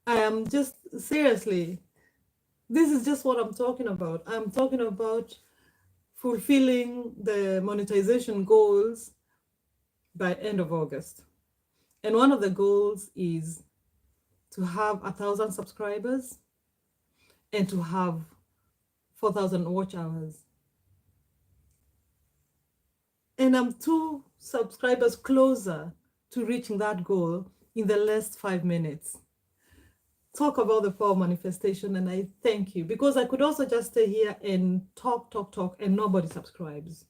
I am just, seriously, this is just what I'm talking about. I'm talking about fulfilling the monetization goals by end of August. And one of the goals is to have 1,000 subscribers and to have 4,000 watch hours. And I'm 2 subscribers closer to reaching that goal in the last 5 minutes. Talk about the power manifestation, and I thank you, because I could also just stay here and talk, and nobody subscribes.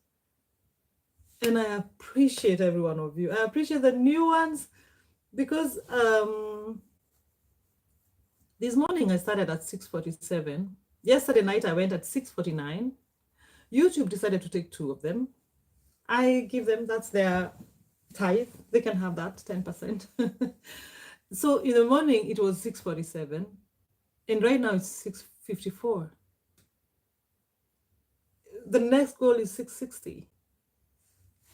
And I appreciate every one of you. I appreciate the new ones, because this morning I started at 6:47. Yesterday night I went at 6:49. YouTube decided to take 2 of them. I give them, that's their tithe. They can have that 10%. So in the morning it was 6:47, and right now it's 6:54. The next goal is 6:60.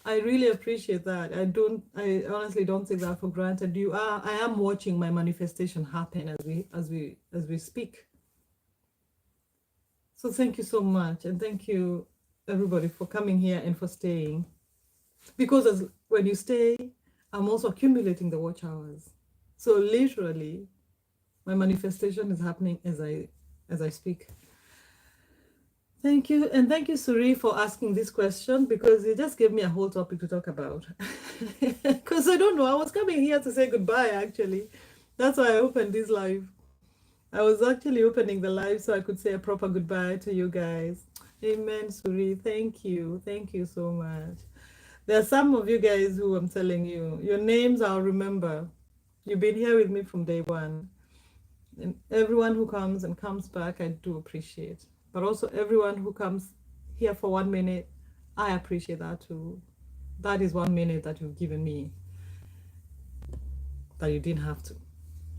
I really appreciate that. I honestly don't take that for granted. I am watching my manifestation happen as we speak. So thank you so much, and thank you everybody for coming here and for staying. Because when you stay, I'm also accumulating the watch hours. So literally, my manifestation is happening as I speak. Thank you. And thank you, Suri, for asking this question, because it just gave me a whole topic to talk about. Because I don't know, I was coming here to say goodbye, actually. That's why I opened this live. I was actually opening the live so I could say a proper goodbye to you guys. Amen, Suri. Thank you. Thank you so much. There are some of you guys who I'm telling you, your names I'll remember. You've been here with me from day one. And everyone who comes and comes back, I do appreciate. But also everyone who comes here for 1 minute, I appreciate that too. That is 1 minute that you've given me that you didn't have to.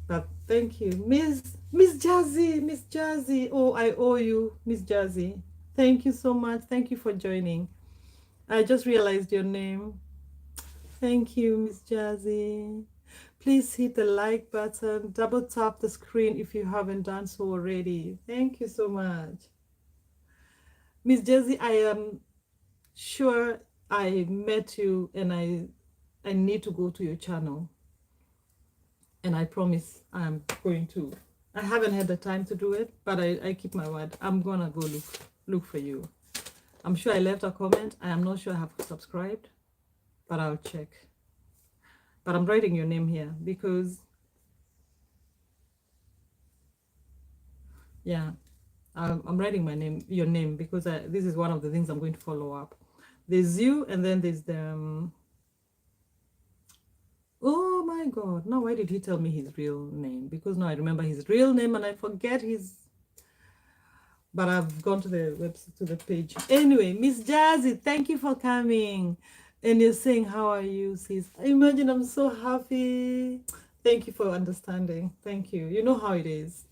But thank you. Miss Jazzy. Oh, I owe you, Miss Jazzy. Thank you so much. Thank you for joining. I just realized your name. Thank you, Miss Jazzy. Please hit the like button, double tap the screen if you haven't done so already. Thank you so much. Miss Jazzy, I am sure I met you, and I need to go to your channel. And I promise I'm going to. I haven't had the time to do it, but I keep my word. I'm gonna go look for you. I'm sure I left a comment. I am not sure I have subscribed, but I'll check. But I'm writing your name here because, yeah, I'm writing your name, because this is one of the things I'm going to follow up. There's you, and then there's the oh my God, now why did he tell me his real name? Because now I remember his real name and I forget his but I've gone to the website, to the page. Anyway, Miss Jazzy, thank you for coming. And you're saying, how are you, sis? Imagine I'm so happy. Thank you for understanding. Thank you. You know how it is.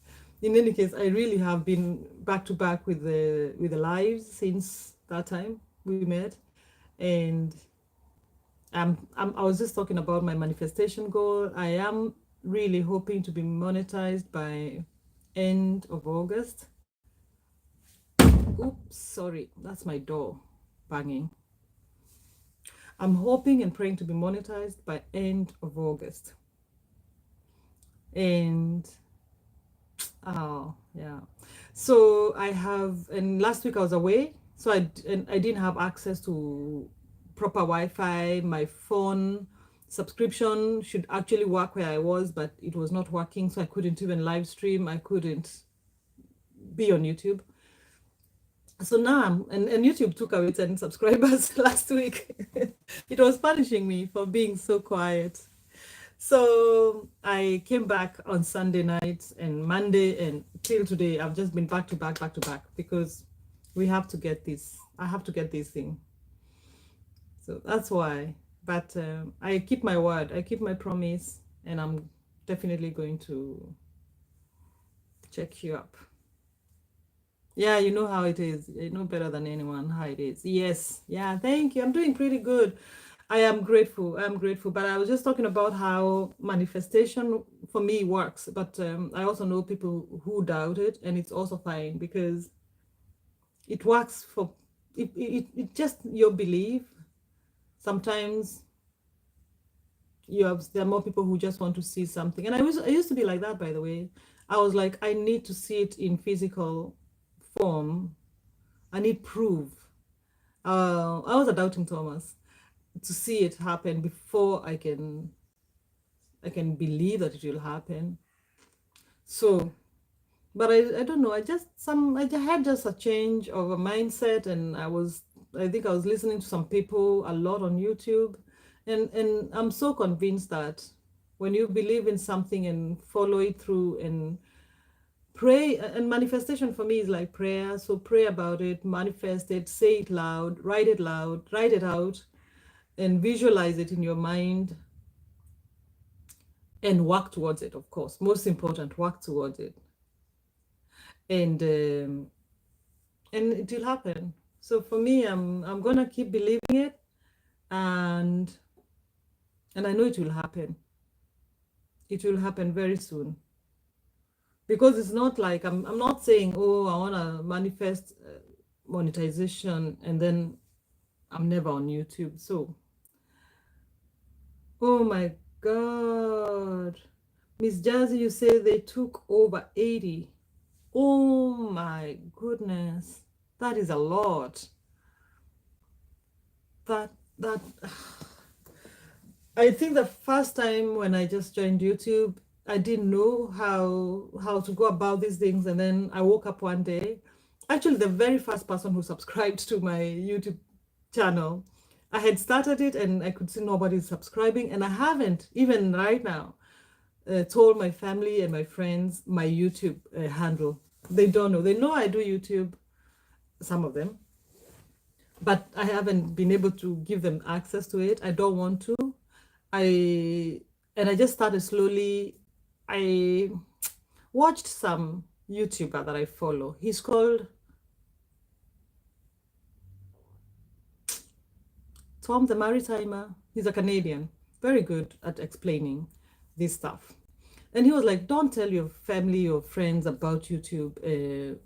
In any case, I really have been back to back with the lives since that time we met. And I was just talking about my manifestation goal. I am really hoping to be monetized by end of August. Oops, sorry, that's my door banging. I'm hoping and praying to be monetized by end of August. And oh yeah. So I have, and last week I was away, so I didn't have access to proper Wi-Fi. My phone subscription should actually work where I was, but it was not working, so I couldn't even live stream. I couldn't be on YouTube. So now and YouTube took away 10 subscribers last week. It was punishing me for being so quiet. So I came back on Sunday night and Monday, and till today I've just been back to back because we have to get this. I have to get this thing. So that's why. But I keep my word. I keep my promise, and I'm definitely going to check you up. Yeah, you know how it is. You know better than anyone how it is. Yes. Yeah, thank you. I'm doing pretty good. I am grateful. I'm grateful. But I was just talking about how manifestation for me works. But I also know people who doubt it, and it's also fine because it works for it just your belief. Sometimes there are more people who just want to see something. And I used to be like that, by the way. I was like, I need to see it in physical form. I need proof. I was a doubting Thomas to see it happen before I can believe that it will happen. So, but I don't know. I had just a change of a mindset, and I think I was listening to some people a lot on YouTube, and I'm so convinced that when you believe in something and follow it through and pray, and manifestation for me is like prayer. So pray about it, manifest it, say it loud, write it out, and visualize it in your mind and work towards it. Of course, most important, work towards it, and it will happen. So for me, I'm gonna keep believing it, and I know it will happen. It will happen very soon, because it's not like I'm not saying, oh, I want to manifest monetization and then I'm never on YouTube. So oh my God, Miss Jazzy, you say they took over 80. Oh my goodness, that is a lot. That I think the first time when I just joined YouTube, I didn't know how to go about these things, and then I woke up one day. Actually, the very first person who subscribed to my YouTube channel, I had started it and I could see nobody subscribing, and I haven't even right now told my family and my friends my YouTube handle. They don't know. They know I do YouTube, some of them, but I haven't been able to give them access to it. I don't want to. I just started slowly. I watched some YouTuber that I follow. He's called Tom the Maritimer. He's a Canadian, very good at explaining this stuff. And he was like, don't tell your family or friends about YouTube.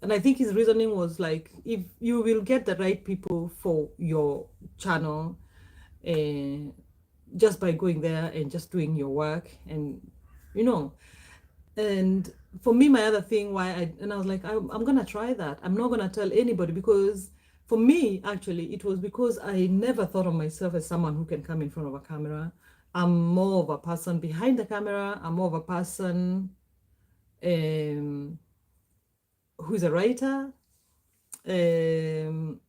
And I think his reasoning was like, if you will get the right people for your channel, uh, just by going there and just doing your work, and you know. And for me, my other thing I was like, I'm gonna try that. I'm not gonna tell anybody, because for me, actually, it was because I never thought of myself as someone who can come in front of a camera. I'm more of a person behind the camera. I'm more of a person who's a writer. Suri,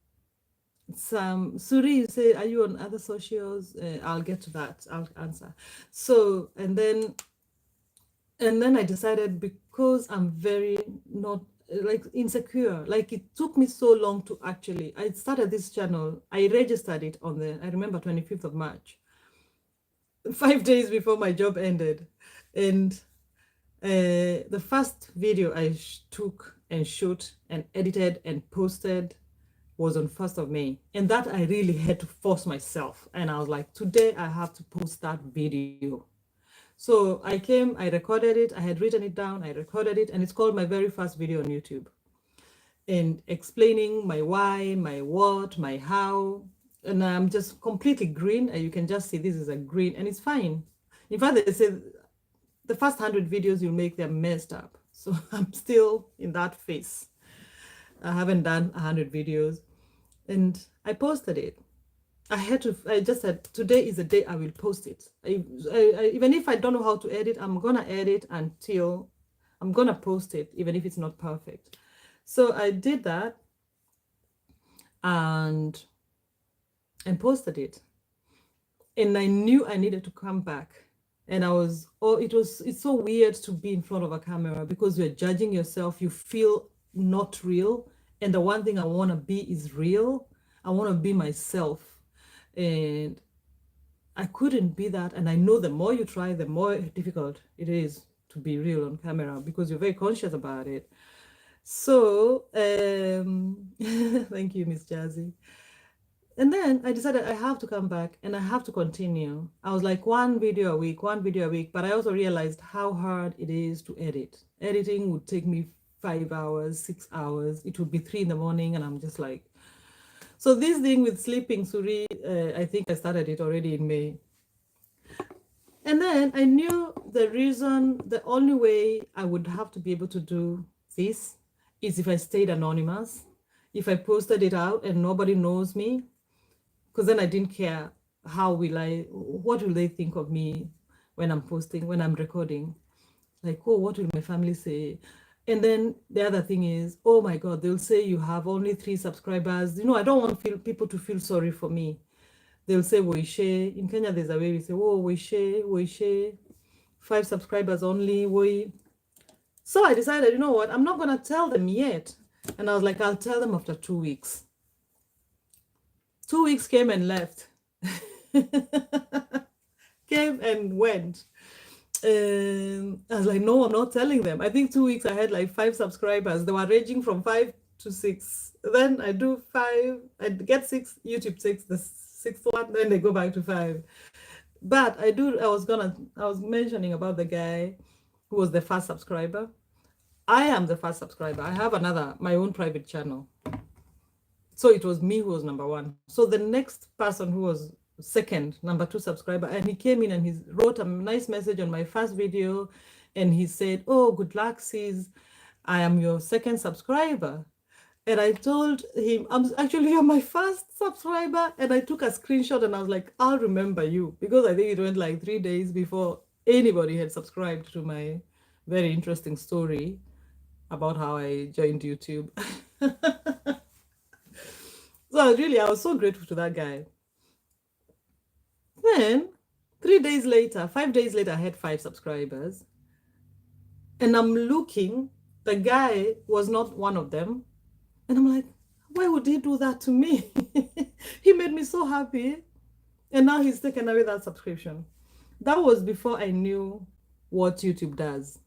you say, are you on other socials? I'll get to that. I'll answer. So, and then I decided, because I'm very not, like insecure. Like it took me so long to actually, I started this channel, I registered it on I remember 25th of March, 5 days before my job ended. And the first video I took and shot and edited and posted was on 1st of May. And that I really had to force myself. And I was like, today I have to post that video. So I came, I recorded it, I had written it down, I recorded it, and it's called my very first video on YouTube. And explaining my why, my what, my how. And I'm just completely green. And you can just see this is a green, and it's fine. In fact, they say the first 100 videos you make, they're messed up. So I'm still in that phase. I haven't done 100 videos. And I posted it. I just said, today is the day I will post it. Even if I don't know how to edit, I'm going to edit until I'm going to post it, even if it's not perfect. So I did that and posted it. And I knew I needed to come back. And it's so weird to be in front of a camera because you're judging yourself. You feel not real. And the one thing I want to be is real. I want to be myself. And I couldn't be that. And I know the more you try, the more difficult it is to be real on camera because you're very conscious about it. So, thank you, Miss Jazzy. And then I decided I have to come back and I have to continue. I was like one video a week, but I also realized how hard it is to edit. Editing would take me 5 hours, 6 hours. It would be 3 in the morning and I'm just like, so this thing with sleeping, Suri, I think I started it already in May. And then I knew the only way I would have to be able to do this is if I stayed anonymous, if I posted it out and nobody knows me, because then I didn't care what will they think of me when I'm posting, when I'm recording? Like, oh, what will my family say? And then the other thing is, oh my God, they'll say you have only 3 subscribers. I don't want people to feel sorry for me. They'll say, Woishe. In Kenya, there's a way we say, oh, Woishe, 5 subscribers only, So I decided, you know what, I'm not going to tell them yet. And I was like, I'll tell them after 2 weeks. 2 weeks came and left. Came and went. I was like, no, I'm not telling them. I think 2 weeks I had like 5 subscribers. They were ranging from 5 to 6. Then I do 5, I get 6, YouTube 6, the 6th one, then they go back to 5. But I was mentioning about the guy who was the first subscriber. I am the first subscriber. I have my own private channel. So it was me who was number 1. So the next person who was second, number 2 subscriber, and he came in and he wrote a nice message on my first video and he said, oh, good luck, sis, I am your second subscriber. And I told him, you're my first subscriber. And I took a screenshot and I was like, I'll remember you, because I think it went like 3 days before anybody had subscribed to my very interesting story about how I joined YouTube. So I was so grateful to that guy. Then 5 days later, I had 5 subscribers. And I'm looking, the guy was not one of them. And I'm like, why would he do that to me? He made me so happy. And now he's taken away that subscription. That was before I knew what YouTube does.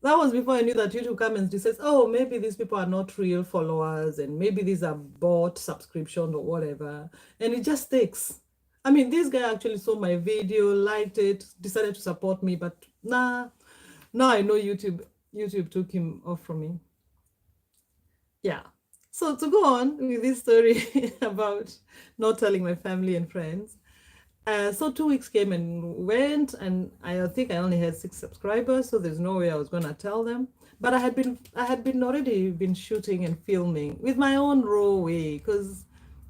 That was before I knew that YouTube comes and says, oh, maybe these people are not real followers and maybe these are bought subscription or whatever. And it just takes. I mean, this guy actually saw my video, liked it, decided to support me, but now I know YouTube took him off from me. Yeah. So to go on with this story about not telling my family and friends. So 2 weeks came and went, and I think I only had 6 subscribers, so there's no way I was gonna tell them. But I had already been shooting and filming with my own raw way, because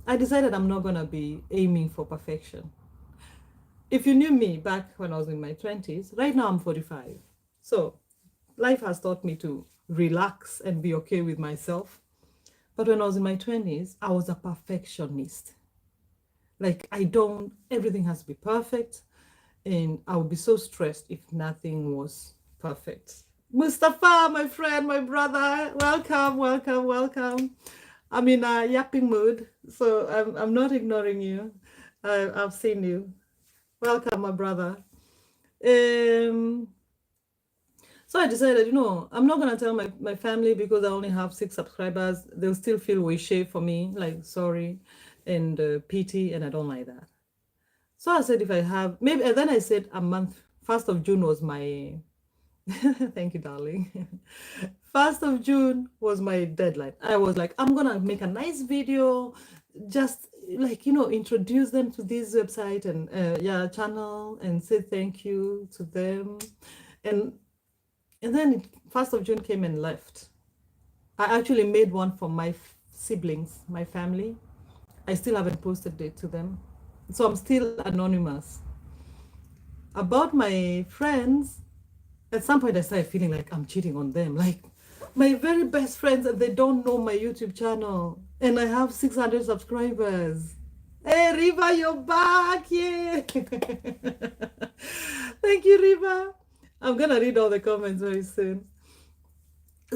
I decided I'm not gonna be aiming for perfection. If you knew me back when I was in my 20s, right now I'm 45. So life has taught me to relax and be okay with myself. But when I was in my 20s, I was a perfectionist. Like everything has to be perfect. And I would be so stressed if nothing was perfect. Mustafa, my friend, my brother, welcome, welcome, welcome. I'm in a yapping mood, so I'm not ignoring you. I've seen you. Welcome, my brother. Um, so I decided, I'm not gonna tell my family because I only have 6 subscribers. They'll still feel way for me, like sorry and pity, and I don't like that. So I said if I have maybe, and then I said a month. 1st of June was my thank you, darling. 1st of June was my deadline. I was like, I'm gonna make a nice video, just like introduce them to this website and channel, and say thank you to them, and then 1st of June came and left. I actually made one for my siblings, my family. I still haven't posted it to them, so I'm still anonymous. About my friends, at some point I started feeling like I'm cheating on them, like my very best friends, and they don't know my YouTube channel, and I have 600 subscribers. Hey Riva, you're back! Yeah. Thank you, Riva. I'm gonna read all the comments very soon.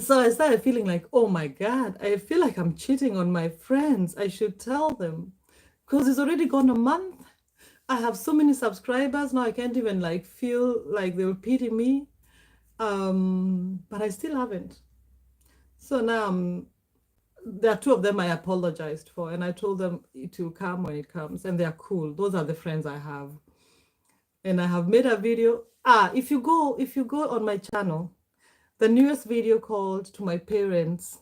So I started feeling like, oh my God, I feel like I'm cheating on my friends. I should tell them because it's already gone a month. I have so many subscribers now. I can't even like feel like they will pity me. But I still haven't. So now there are 2 of them I apologized for, and I told them it will come when it comes, and they are cool. Those are the friends I have. And I have made a video. If you go on my channel, the newest video called To My Parents,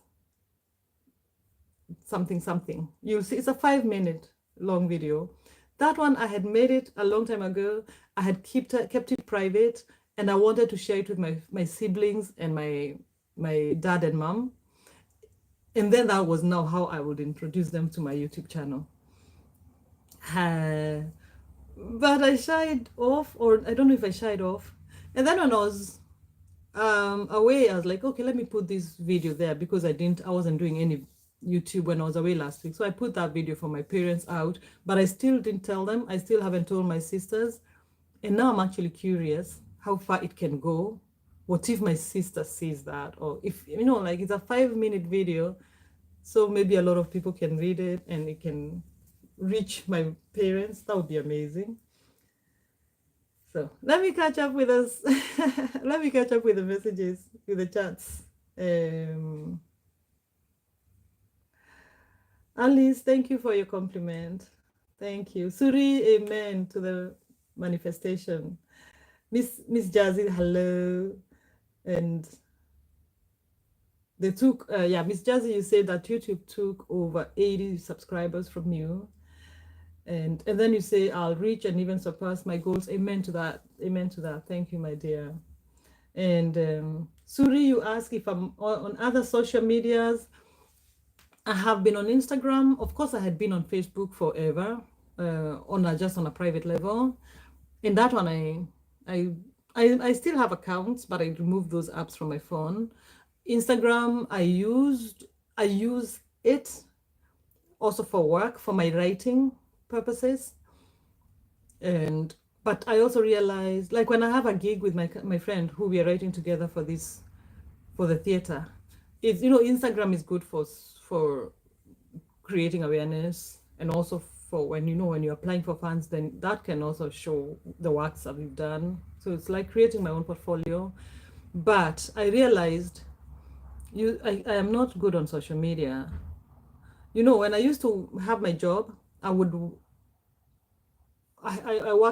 something something, you'll see it's a 5-minute long video. That one I had made it a long time ago. I had kept it private, and I wanted to share it with my siblings and my dad and mom. And then that was now how I would introduce them to my YouTube channel. But I shied off, or I don't know if I shied off. And then when I was away, I was like, okay, let me put this video there, because I wasn't doing any YouTube when I was away last week. So I put that video for my parents out, but I still didn't tell them. I still haven't told my sisters. And now I'm actually curious how far it can go. What if my sister sees that? Or if, like it's a 5-minute video, so maybe a lot of people can read it and it can reach my parents. That would be amazing. So let me catch up with us. Let me catch up with the messages, with the chats. Alice, thank you for your compliment. Thank you. Suri, amen to the manifestation. Miss Jazzy, hello. And they took, Miss Jazzy, you said that YouTube took over 80 subscribers from you. And then you say, I'll reach and even surpass my goals. Amen to that. Amen to that. Thank you, my dear. And Suri, you ask if I'm on other social medias. I have been on Instagram. Of course, I had been on Facebook forever, just on a private level. And that one, I still have accounts, but I removed those apps from my phone. Instagram, I use it also for work, for my writing purposes. But I also realized, like when I have a gig with my friend who we are writing together for the theater, it's, Instagram is good for creating awareness, and also for when you're applying for funds, then that can also show the works that we've done. So it's like creating my own portfolio. But I realized I am not good on social media. When I used to have my job, I worked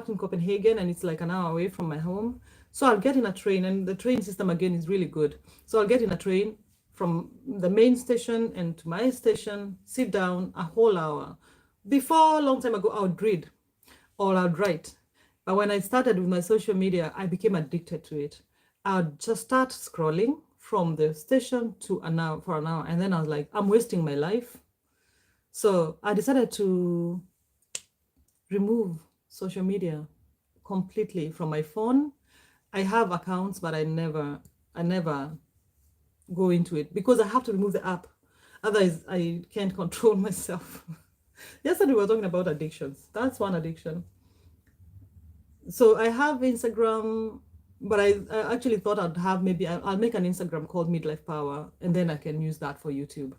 in Copenhagen, and it's like an hour away from my home. So I'll get in a train, and the train system again is really good. So I'll get in a train from the main station and to my station, sit down a whole hour. Before, a long time ago, I would read or I'd write. But when I started with my social media, I became addicted to it. I'd just start scrolling from the station to for an hour. And then I was like, I'm wasting my life. So I decided to remove social media completely from my phone. I have accounts, but I never go into it because I have to remove the app. Otherwise, I can't control myself. Yesterday, we were talking about addictions. That's one addiction. So I have Instagram, but I actually thought I'd have maybe I'll make an Instagram called Midlife Power, and then I can use that for YouTube.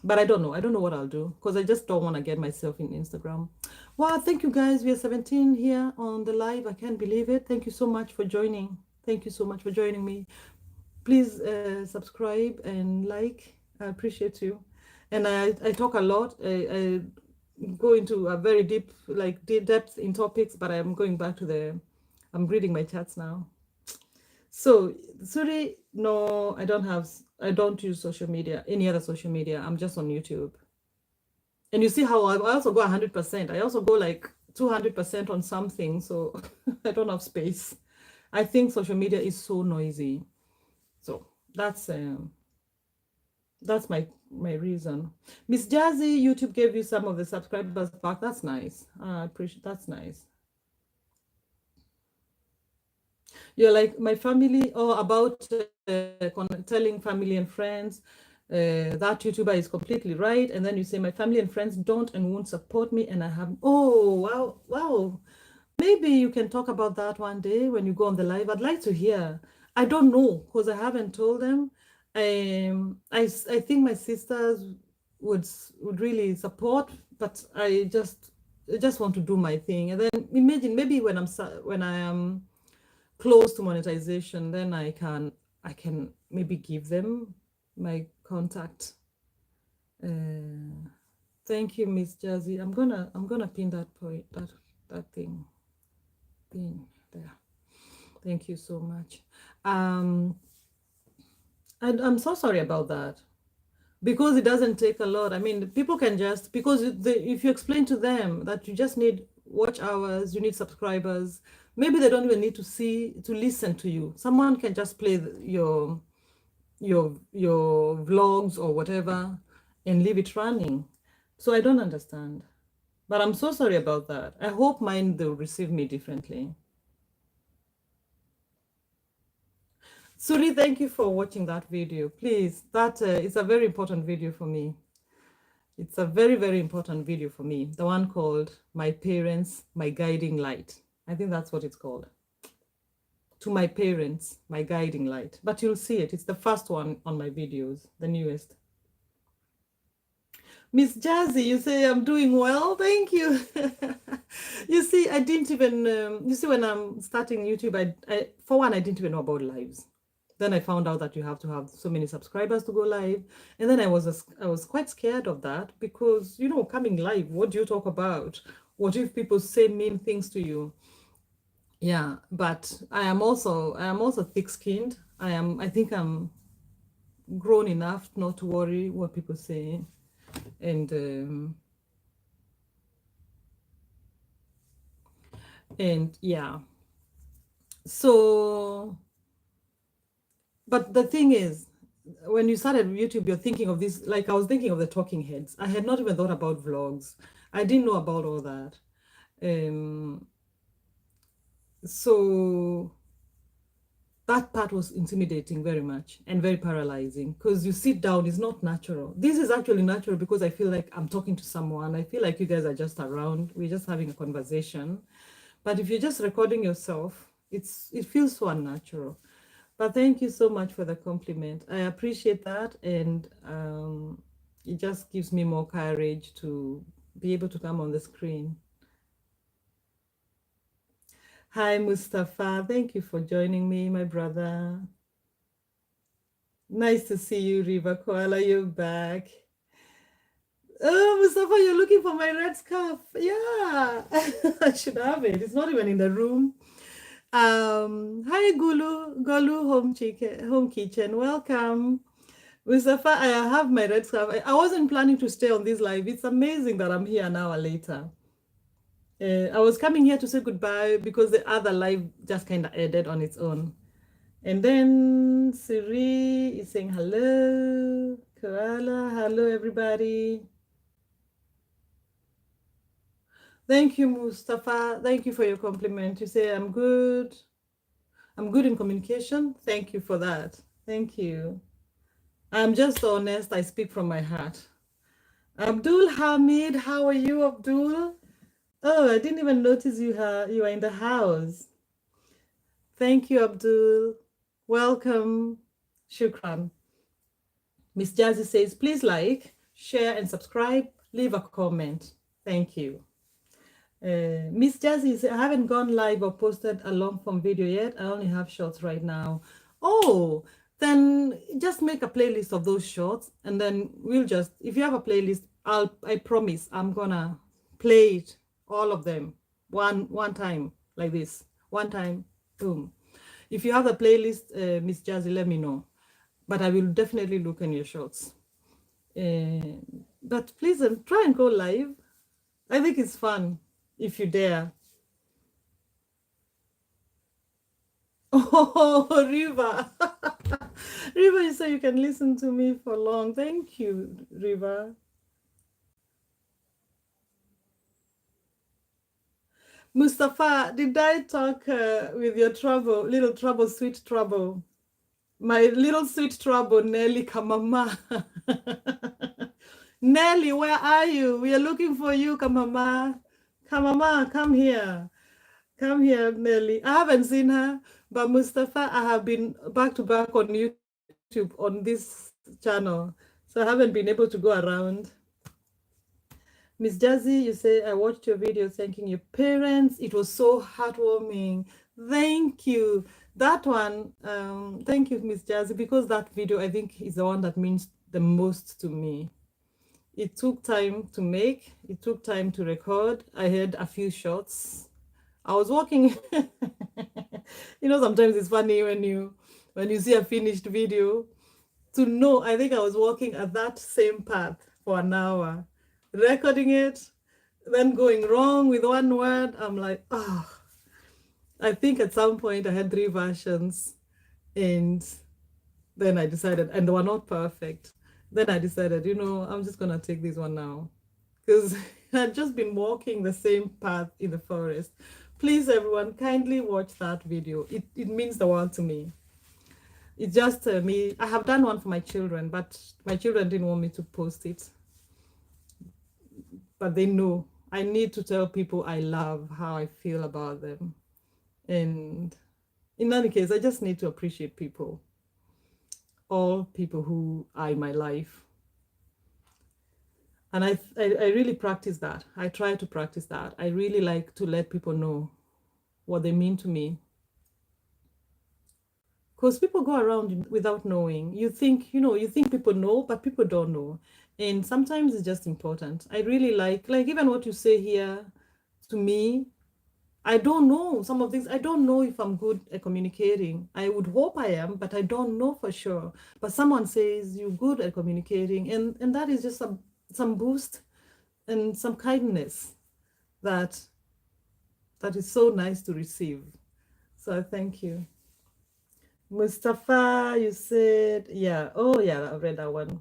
But I don't know. I don't know what I'll do because I just don't want to get myself in Instagram. Wow, thank you guys. We are 17 here on the live. I can't believe it. Thank you so much for joining. Thank you so much for joining me. Please subscribe and like. I appreciate you. And I talk a lot. I go into a very deep, like deep depth in topics, but I'm going back to I'm reading my chats now. So, Suri, no, I don't use social media, any other social media. I'm just on YouTube. And you see how I also go 100%. I also go like 200% on something. So I don't have space. I think social media is so noisy. So that's my reason. Miss Jazzy, YouTube gave you some of the subscribers back. That's nice. I appreciate that's nice. You're like my family, or about telling family and friends that YouTuber is completely right. And then you say my family and friends don't and won't support me, and I have, oh, wow, wow. Maybe you can talk about that one day when you go on the live. I'd like to hear. I don't know because I haven't told them. I think my sisters would really support, but I just want to do my thing. And then imagine maybe when I am close to monetization, then I can maybe give them my contact. Thank you, Miss Jazzy. I'm gonna pin that point that thing there. Thank you so much. And I'm so sorry about that because it doesn't take a lot. I mean, people can just because if you explain to them that you just need watch hours, you need subscribers, maybe they don't even need to listen to you. Someone can just play your vlogs or whatever and leave it running. So I don't understand. But I'm so sorry about that. I hope mine they'll receive me differently. Suri, thank you for watching that video. Please, that is a very important video for me. It's a very, very important video for me. The one called My Parents, My Guiding Light. I think that's what it's called. To my parents, my guiding light. But you'll see it. It's the first one on my videos, the newest. Miss Jazzy, you say I'm doing well. Thank you. You see, I didn't even, you see, when I'm starting YouTube, for one, I didn't even know about lives. Then I found out that you have to have so many subscribers to go live. And then I was quite scared of that because, you know, coming live, what do you talk about? What if people say mean things to you? Yeah, but I am also thick-skinned. I think I'm grown enough not to worry what people say. And yeah. So, but the thing is, when you started YouTube, you're thinking of this, like I was thinking of the talking heads. I had not even thought about vlogs. I didn't know about all that. So that part was intimidating very much and very paralyzing because you sit down, it's not natural. This is actually natural because I feel like I'm talking to someone. I feel like you guys are just around. We're just having a conversation. But if you're just recording yourself, it feels so unnatural. But thank you so much for the compliment. I appreciate that. And it just gives me more courage to be able to come on the screen. Hi, Mustafa. Thank you for joining me, my brother. Nice to see you, Riva Koala. You're back. Oh, Mustafa, you're looking for my red scarf. Yeah, I should have it. It's not even in the room. Hi, Golu Home Kitchen. Welcome. Mustafa, I have my red scarf. I wasn't planning to stay on this live. It's amazing that I'm here an hour later. I was coming here to say goodbye because the other live just kind of ended on its own. And then Siri is saying hello. Koala, hello everybody. Thank you, Mustafa. Thank you for your compliment. You say I'm good. I'm good in communication. Thank you for that. Thank you. I'm just honest. I speak from my heart. Abdul Hamid, how are you, Abdul? Oh, I didn't even notice you are in the house. Thank you, Abdul. Welcome. Shukran. Miss Jazzy says, please like, share, and subscribe. Leave a comment. Thank you. Miss Jazzy says, I haven't gone live or posted a long form video yet. I only have shorts right now. Oh, then just make a playlist of those shorts, and then we'll just, if you have a playlist, I promise I'm gonna play it, all of them, one time, like this. One time, boom. If you have a playlist, Miss Jazzy, let me know. But I will definitely look in your shorts. But please try and go live. I think it's fun if you dare. Oh, Riva. Riva, you say you can listen to me for long. Thank you, Riva. Mustafa, did I talk with your trouble, little trouble, sweet trouble? My little sweet trouble, Nelly Kamama. Nelly, where are you? We are looking for you, Kamama. Kamama, come here. Come here, Nelly. I haven't seen her, but Mustafa, I have been back to back on YouTube on this channel, so I haven't been able to go around. Miss Jazzy, you say, I watched your video thanking your parents. It was so heartwarming. Thank you. That one, thank you, Miss Jazzy, because that video, I think, is the one that means the most to me. It took time to make, it took time to record. I had a few shots. I was walking. Sometimes it's funny when you see a finished video. To know, I think I was walking at that same path for an hour, recording it, then going wrong with one word. I'm like, oh. I think at some point I had 3 versions, and then I decided, and they were not perfect. Then I decided, I'm just gonna take this one now, because I'd just been walking the same path in the forest. Please, everyone, kindly watch that video. It means the world to me. It's just me. I have done one for my children, but my children didn't want me to post it. But they know I need to tell people I love, how I feel about them. And in any case, I just need to appreciate people, all people who are in my life. And I really practice that. I try to practice that. I really like to let people know what they mean to me. Because people go around without knowing. You think people know, but people don't know. And sometimes it's just important. I really like even what you say here to me. I don't know some of things. I don't know if I'm good at communicating. I would hope I am, but I don't know for sure. But someone says you're good at communicating, and that is just some boost and some kindness that is so nice to receive. So I thank you. Mustafa, you said, yeah. Oh, yeah, I read that one.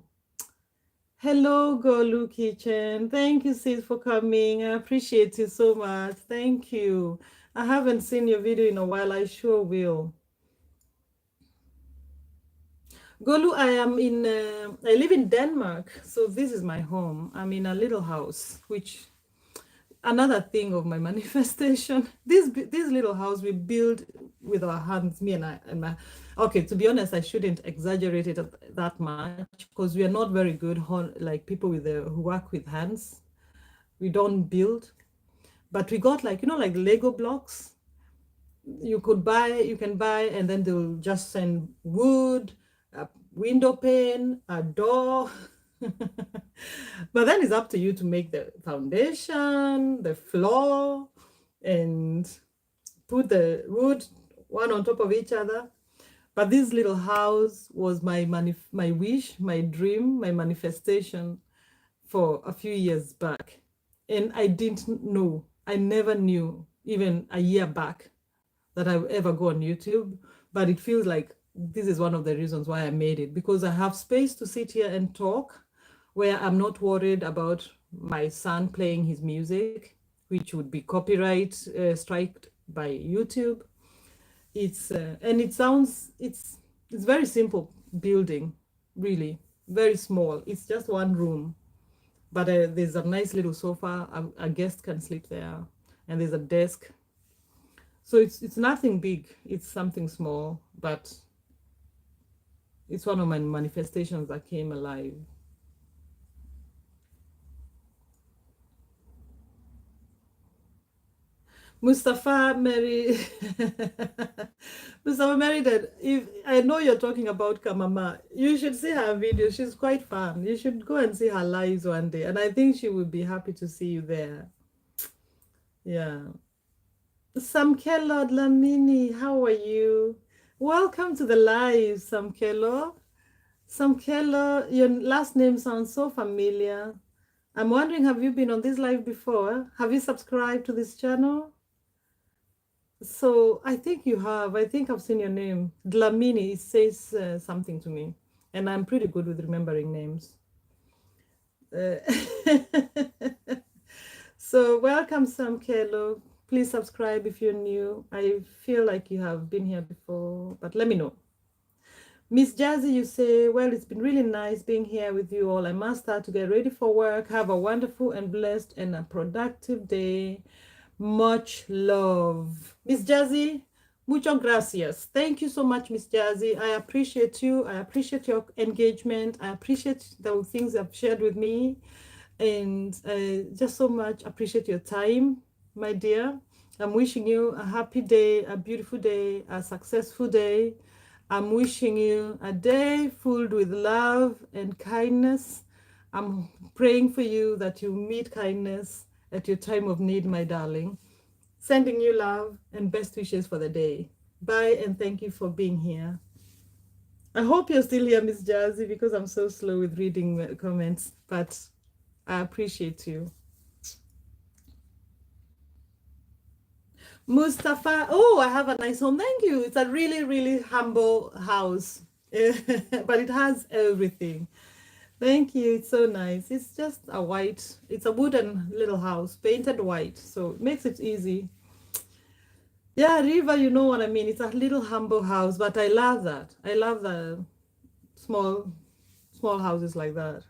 Hello, Golu Kitchen. Thank you, sis, for coming. I appreciate you so much. Thank you. I haven't seen your video in a while. I sure will. Golu, I live in Denmark, so this is my home. I'm in a little house, which another thing of my manifestation. This little house we build with our hands, me and my. Okay, to be honest, I shouldn't exaggerate it that much, because we are not very good like people who work with hands. We don't build, but we got like Lego blocks. You can buy, and then they'll just send wood, a window pane, a door. But then it's up to you to make the foundation, the floor, and put the wood one on top of each other. But this little house was my wish, my dream, my manifestation for a few years back. And I didn't know, I never knew, even a year back, that I would ever go on YouTube. But it feels like this is one of the reasons why I made it, because I have space to sit here and talk, where I'm not worried about my son playing his music, which would be copyright striked by YouTube. It's very simple building, really very small. It's just one room, but there's a nice little sofa. A guest can sleep there, and there's a desk. So it's nothing big. It's something small, but it's one of my manifestations that came alive. Mustafa Mary Mustafa Mary that if I know you're talking about Kamama, you should see her video. She's quite fun. You should go and see her lives one day. And I think she would be happy to see you there. Yeah. Samkelo Dlamini, how are you? Welcome to the live, Samkelo. Samkelo, your last name sounds so familiar. I'm wondering, have you been on this live before? Have you subscribed to this channel? So I think you have. I think I've seen your name. Dlamini, it says something to me. And I'm pretty good with remembering names. Uh, so welcome, Sam Kelo. Please subscribe if you're new. I feel like you have been here before, but let me know. Miss Jazzy, you say, well, it's been really nice being here with you all. I must start to get ready for work. Have a wonderful and blessed and a productive day. Much love. Miss Jazzy, muchas gracias. Thank you so much, Miss Jazzy. I appreciate you. I appreciate your engagement. I appreciate the things you've shared with me. And just so much appreciate your time, my dear. I'm wishing you a happy day, a beautiful day, a successful day. I'm wishing you a day filled with love and kindness. I'm praying for you that you meet kindness at your time of need, my darling. Sending you love and best wishes for the day. Bye, and thank you for being here. I hope you're still here, Miss Jazzy, because I'm so slow with reading comments, but I appreciate you. Mustafa, oh, I have a nice home. Thank you. It's a really, really humble house, but it has everything. Thank you. It's so nice. It's just it's a wooden little house, painted white, so it makes it easy. Yeah, Riva, you know what I mean. It's a little humble house, but I love that. I love the small, small houses like that.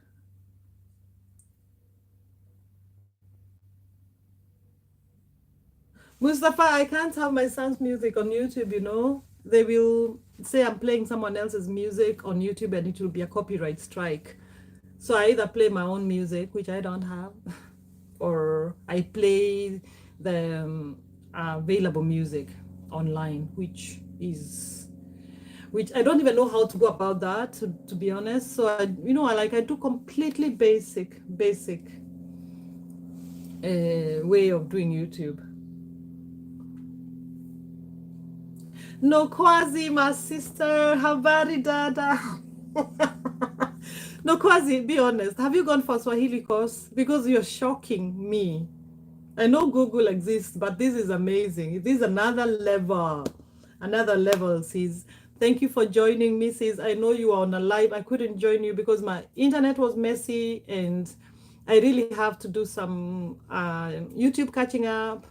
Mustafa, I can't have my son's music on YouTube, you know. They will say I'm playing someone else's music on YouTube and it will be a copyright strike. So I either play my own music, which I don't have, or I play the available music online, which I don't even know how to go about that, to be honest. So I do completely basic way of doing YouTube. No, Kwazi, my sister, habari dada. No, Kwazi, be honest. Have you gone for Swahili course? Because you're shocking me. I know Google exists, but this is amazing. This is another level. Another level, sis. Thank you for joining me, sis. I know you are on a live. I couldn't join you because my internet was messy and I really have to do some YouTube catching up.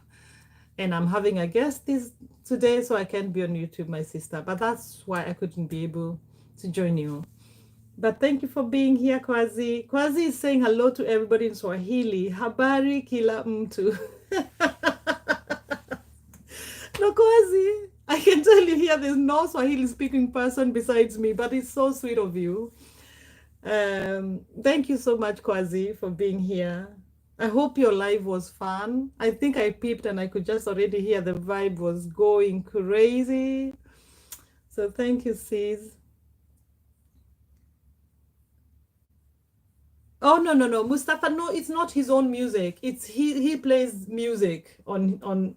And I'm having a guest today, so I can't be on YouTube, my sister. But that's why I couldn't be able to join you. But thank you for being here, Kwazi. Kwazi is saying hello to everybody in Swahili. Habari kila mtu. No, Kwazi, I can tell you here there's no Swahili speaking person besides me, but it's so sweet of you. Thank you so much, Kwazi, for being here. I hope your live was fun. I think I peeped and I could just already hear the vibe was going crazy. So thank you, sis. Oh no, Mustafa, no, it's not his own music. It's he plays music on on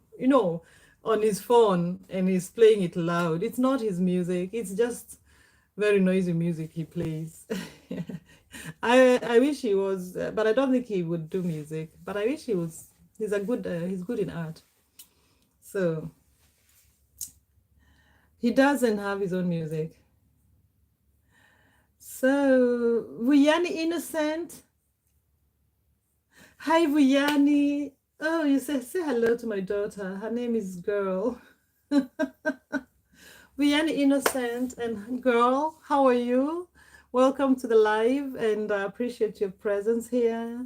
his phone and he's playing it loud. It's not his music. It's just very noisy music he plays. I wish he was, but I don't think he would do music. But I wish he was. He's good in art. So he doesn't have his own music. So Vuyani Innocent. Hi Vuyani. Oh, you say hello to my daughter. Her name is Girl. Vuyani Innocent and Girl, how are you? Welcome to the live, and I appreciate your presence here.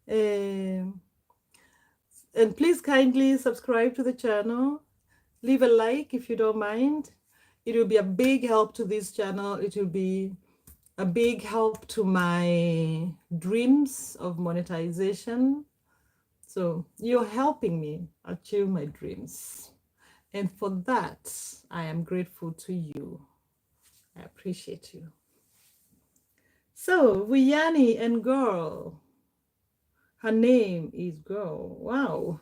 And please kindly subscribe to the channel. leave a like if you don't mind. It will be a big help to this channel. It will be a big help to my dreams of monetization. So you're helping me achieve my dreams. And for that, I am grateful to you. I appreciate you. So, Vuyani and Girl. Her name is Girl. Wow.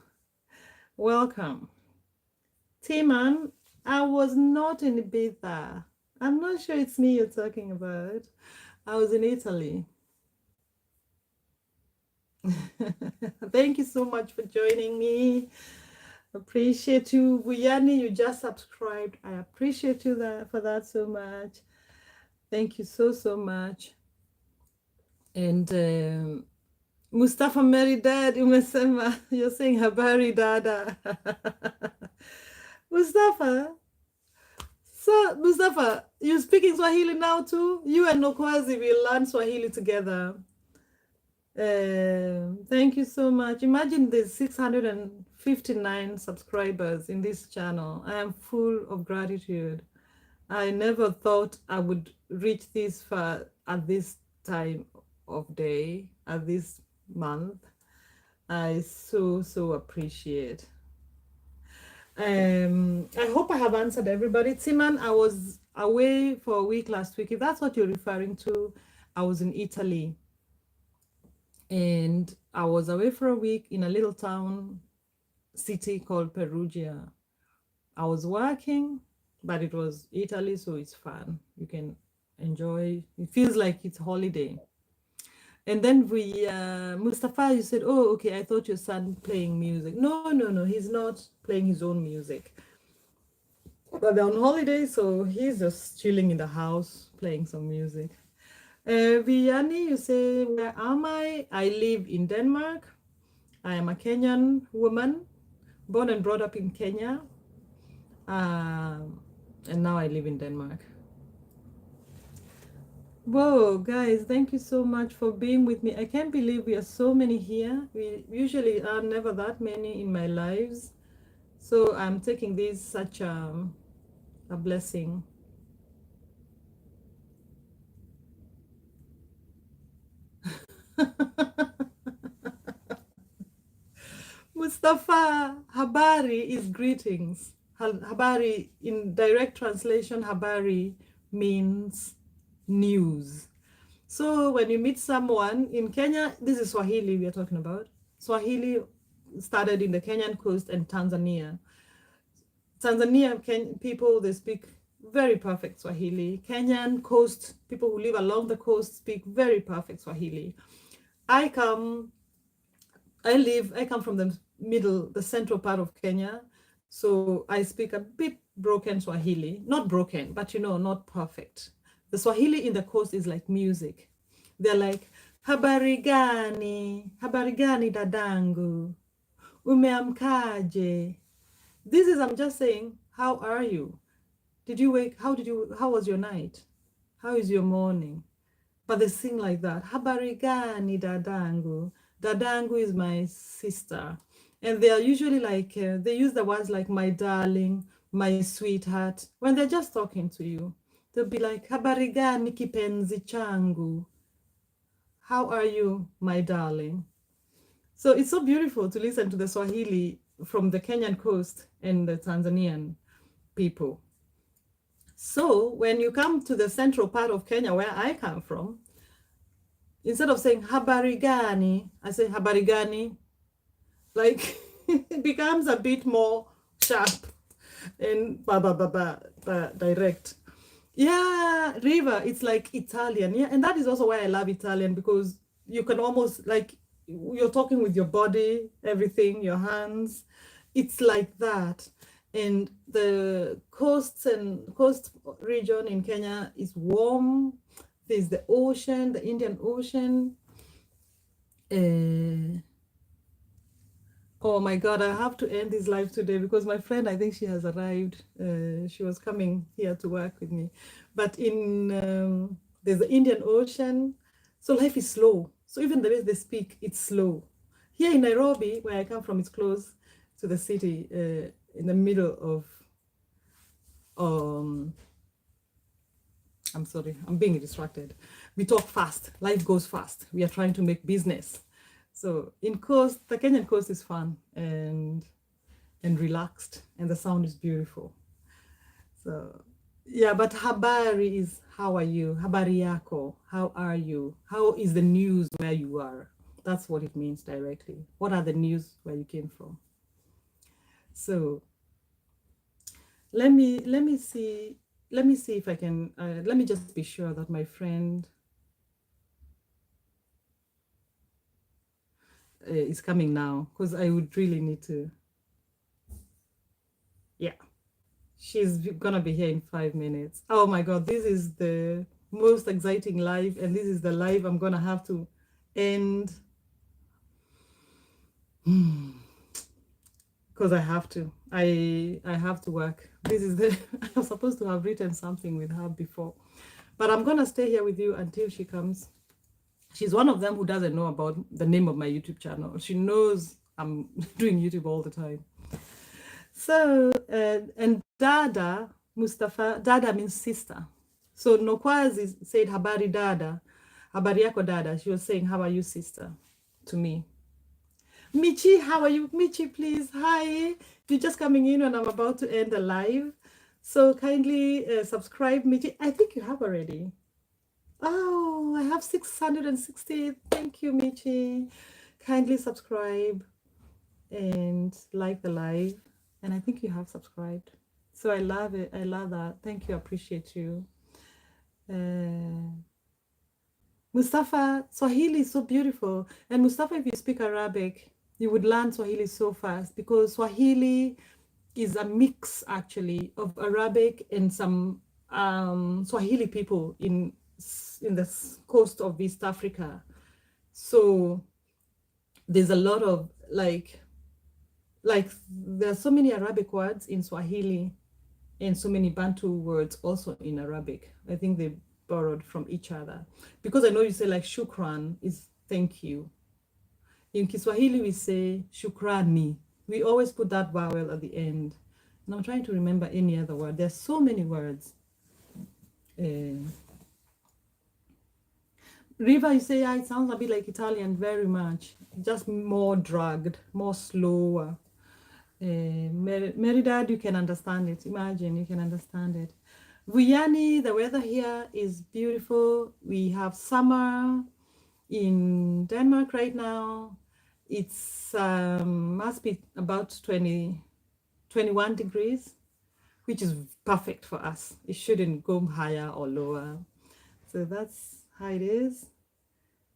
Welcome. Timan, I was not in Ibiza. I'm not sure it's me you're talking about. I was in Italy. Thank you so much for joining me. Appreciate you. Vuyani, you just subscribed. I appreciate you for that so much. Thank you so much. And Mustafa Meridad, umesema, you're saying habari dada. Mustafa, so Mustafa, you're speaking Swahili now too? You and Nokwazi will learn Swahili together. Thank you so much. Imagine there's 659 subscribers in this channel. I am full of gratitude. I never thought I would reach this far at this time of day, at this month. I so appreciate. I hope I have answered everybody. Timan, I was away for a week last week. If that's what you're referring to, I was in Italy. And I was away for a week in a little town, city called Perugia. I was working, but it was Italy, so it's fun. You can enjoy. It feels like it's holiday. And then Mustafa, you said, oh, okay, I thought your son playing music. No, he's not playing his own music. But they're on holiday, so he's just chilling in the house, playing some music. Vianney, you say, where am I? I live in Denmark. I am a Kenyan woman, born and brought up in Kenya. And now I live in Denmark. Whoa, guys, thank you so much for being with me. I can't believe we are so many here. We usually are never that many in my lives. So I'm taking this such a blessing. Mustafa, habari is greetings. Habari, in direct translation, habari means news. So when you meet someone in Kenya, this is Swahili we are talking about. Swahili started in the Kenyan coast and Tanzania. People, they speak very perfect Swahili. Kenyan coast, people who live along the coast speak very perfect Swahili. I come from the central part of Kenya. So I speak a bit broken Swahili. Not broken, but not perfect. The Swahili in the coast is like music. They're like, habari gani dadangu, umeamkaje. I'm just saying, how are you? How was your night? How is your morning? But they sing like that. Habari gani dadangu. Dadangu is my sister. And they are usually like, they use the words like my darling, my sweetheart, when they're just talking to you. They'll be like, habari gani kipenzi changu. How are you, my darling? So it's so beautiful to listen to the Swahili from the Kenyan coast and the Tanzanian people. So when you come to the central part of Kenya, where I come from, instead of saying habari gani, I say habari gani. Like it becomes a bit more sharp and direct. Yeah, Riva, it's like Italian. Yeah, and that is also why I love Italian, because you can almost, like, you're talking with your body, everything, your hands. It's like that. And the coast region in Kenya is warm. There's the ocean, the Indian Ocean. Oh my God, I have to end this live today because my friend, I think she has arrived. She was coming here to work with me. But there's the Indian Ocean. So life is slow. So even the way they speak, it's slow. Here in Nairobi, where I come from, it's close to the city, in the middle of um I'm sorry, I'm being distracted. We talk fast. Life goes fast. We are trying to make business. So in coast, the Kenyan coast is fun and relaxed, and the sound is beautiful. So yeah, but habari is how are you? Habari yako. How are you? How is the news where you are? That's what it means directly. What are the news where you came from? So let me see if I can let me just be sure that my friend is coming now, because I would really need to. Yeah, she's gonna be here in 5 minutes. Oh my god, this is the most exciting live, and this is the live I'm gonna have to end because I have to. I have to work. This is the I'm supposed to have written something with her before, but I'm gonna stay here with you until she comes. She's one of them who doesn't know about the name of my YouTube channel. She knows I'm doing YouTube all the time. So, and Dada, Mustafa, Dada means sister. So Nokwazi said, Habari Dada, Habari yako Dada. She was saying, how are you, sister, to me. Michi, how are you? Michi, please. Hi. You're just coming in when I'm about to end the live. So kindly subscribe, Michi. I think you have already. Oh, I have 660. Thank you, Michi. Kindly subscribe and like the live. And I think you have subscribed. So I love it. I love that. Thank you. I appreciate you. Mustafa, Swahili is so beautiful. And Mustafa, if you speak Arabic, you would learn Swahili so fast, because Swahili is a mix actually of Arabic and some Swahili people in the coast of East Africa. So there's a lot of like there are so many Arabic words in Swahili and so many Bantu words also in Arabic. I think they borrowed from each other, because I know you say like shukran is thank you. In Kiswahili we say shukrani. We always put that vowel at the end. And I'm trying to remember any other word. There's so many words. Riva, you say, yeah, it sounds a bit like Italian, very much. Just more dragged, more slower. Meridad, you can understand it. Imagine, you can understand it. Vuyani, the weather here is beautiful. We have summer in Denmark right now. It's must be about 21 degrees, which is perfect for us. It shouldn't go higher or lower. So that's how it is.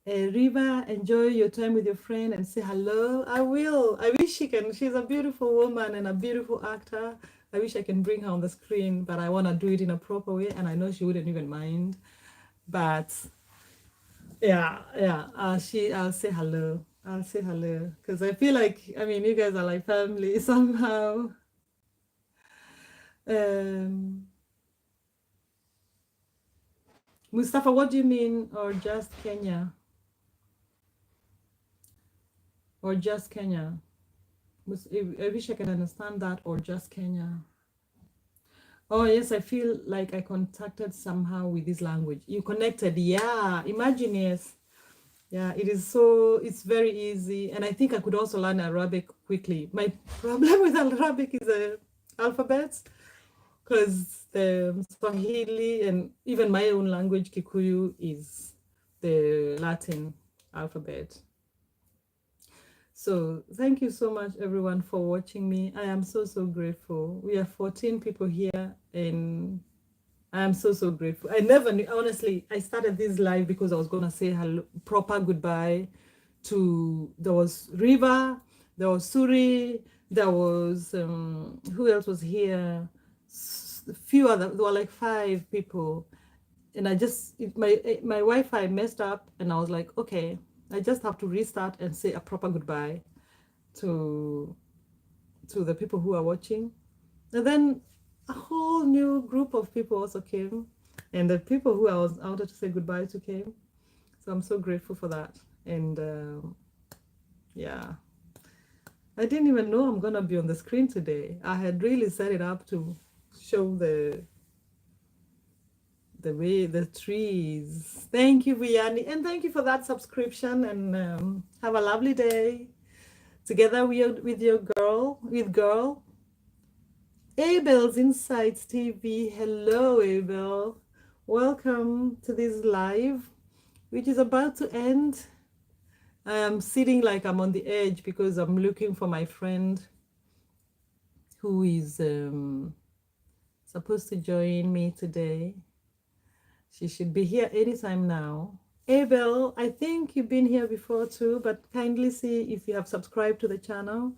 Riva, enjoy your time with your friend and say hello. I will. I wish she can. She's a beautiful woman and a beautiful actor. I wish I can bring her on the screen, but I want to do it in a proper way, and I know she wouldn't even mind. But yeah, I'll say hello. I'll say hello because I feel like, I mean, you guys are like family somehow. Mustafa, what do you mean, or just Kenya? Or just Kenya? I wish I can understand that, or just Kenya. Oh, yes, I feel like I contacted somehow with this language. You connected, yeah. Imagine, yes. Yeah, it's very easy. And I think I could also learn Arabic quickly. My problem with Arabic is the alphabets, because the Swahili and even my own language, Kikuyu, is the Latin alphabet. So thank you so much, everyone, for watching me. I am so, so grateful. We are 14 people here, and I am so, so grateful. I never knew, honestly, I started this live because I was going to say hello, proper goodbye to, there was Riva, there was Suri, there was, who else was here? A few other, there were like 5 people. And I just, my Wi-Fi messed up, and I was like, okay, I just have to restart and say a proper goodbye to the people who are watching. And then a whole new group of people also came, and the people who I wanted to say goodbye to came. So I'm so grateful for that. And yeah, I didn't even know I'm gonna be on the screen today. I had really set it up to show the way the trees. Thank you, Vianney, and thank you for that subscription. And have a lovely day together with your girl. Abel's Insights TV. Hello, Abel. Welcome to this live, which is about to end. I am sitting like I'm on the edge because I'm looking for my friend who is supposed to join me today. She should be here anytime now. Abel, I think you've been here before too, but kindly see if you have subscribed to the channel.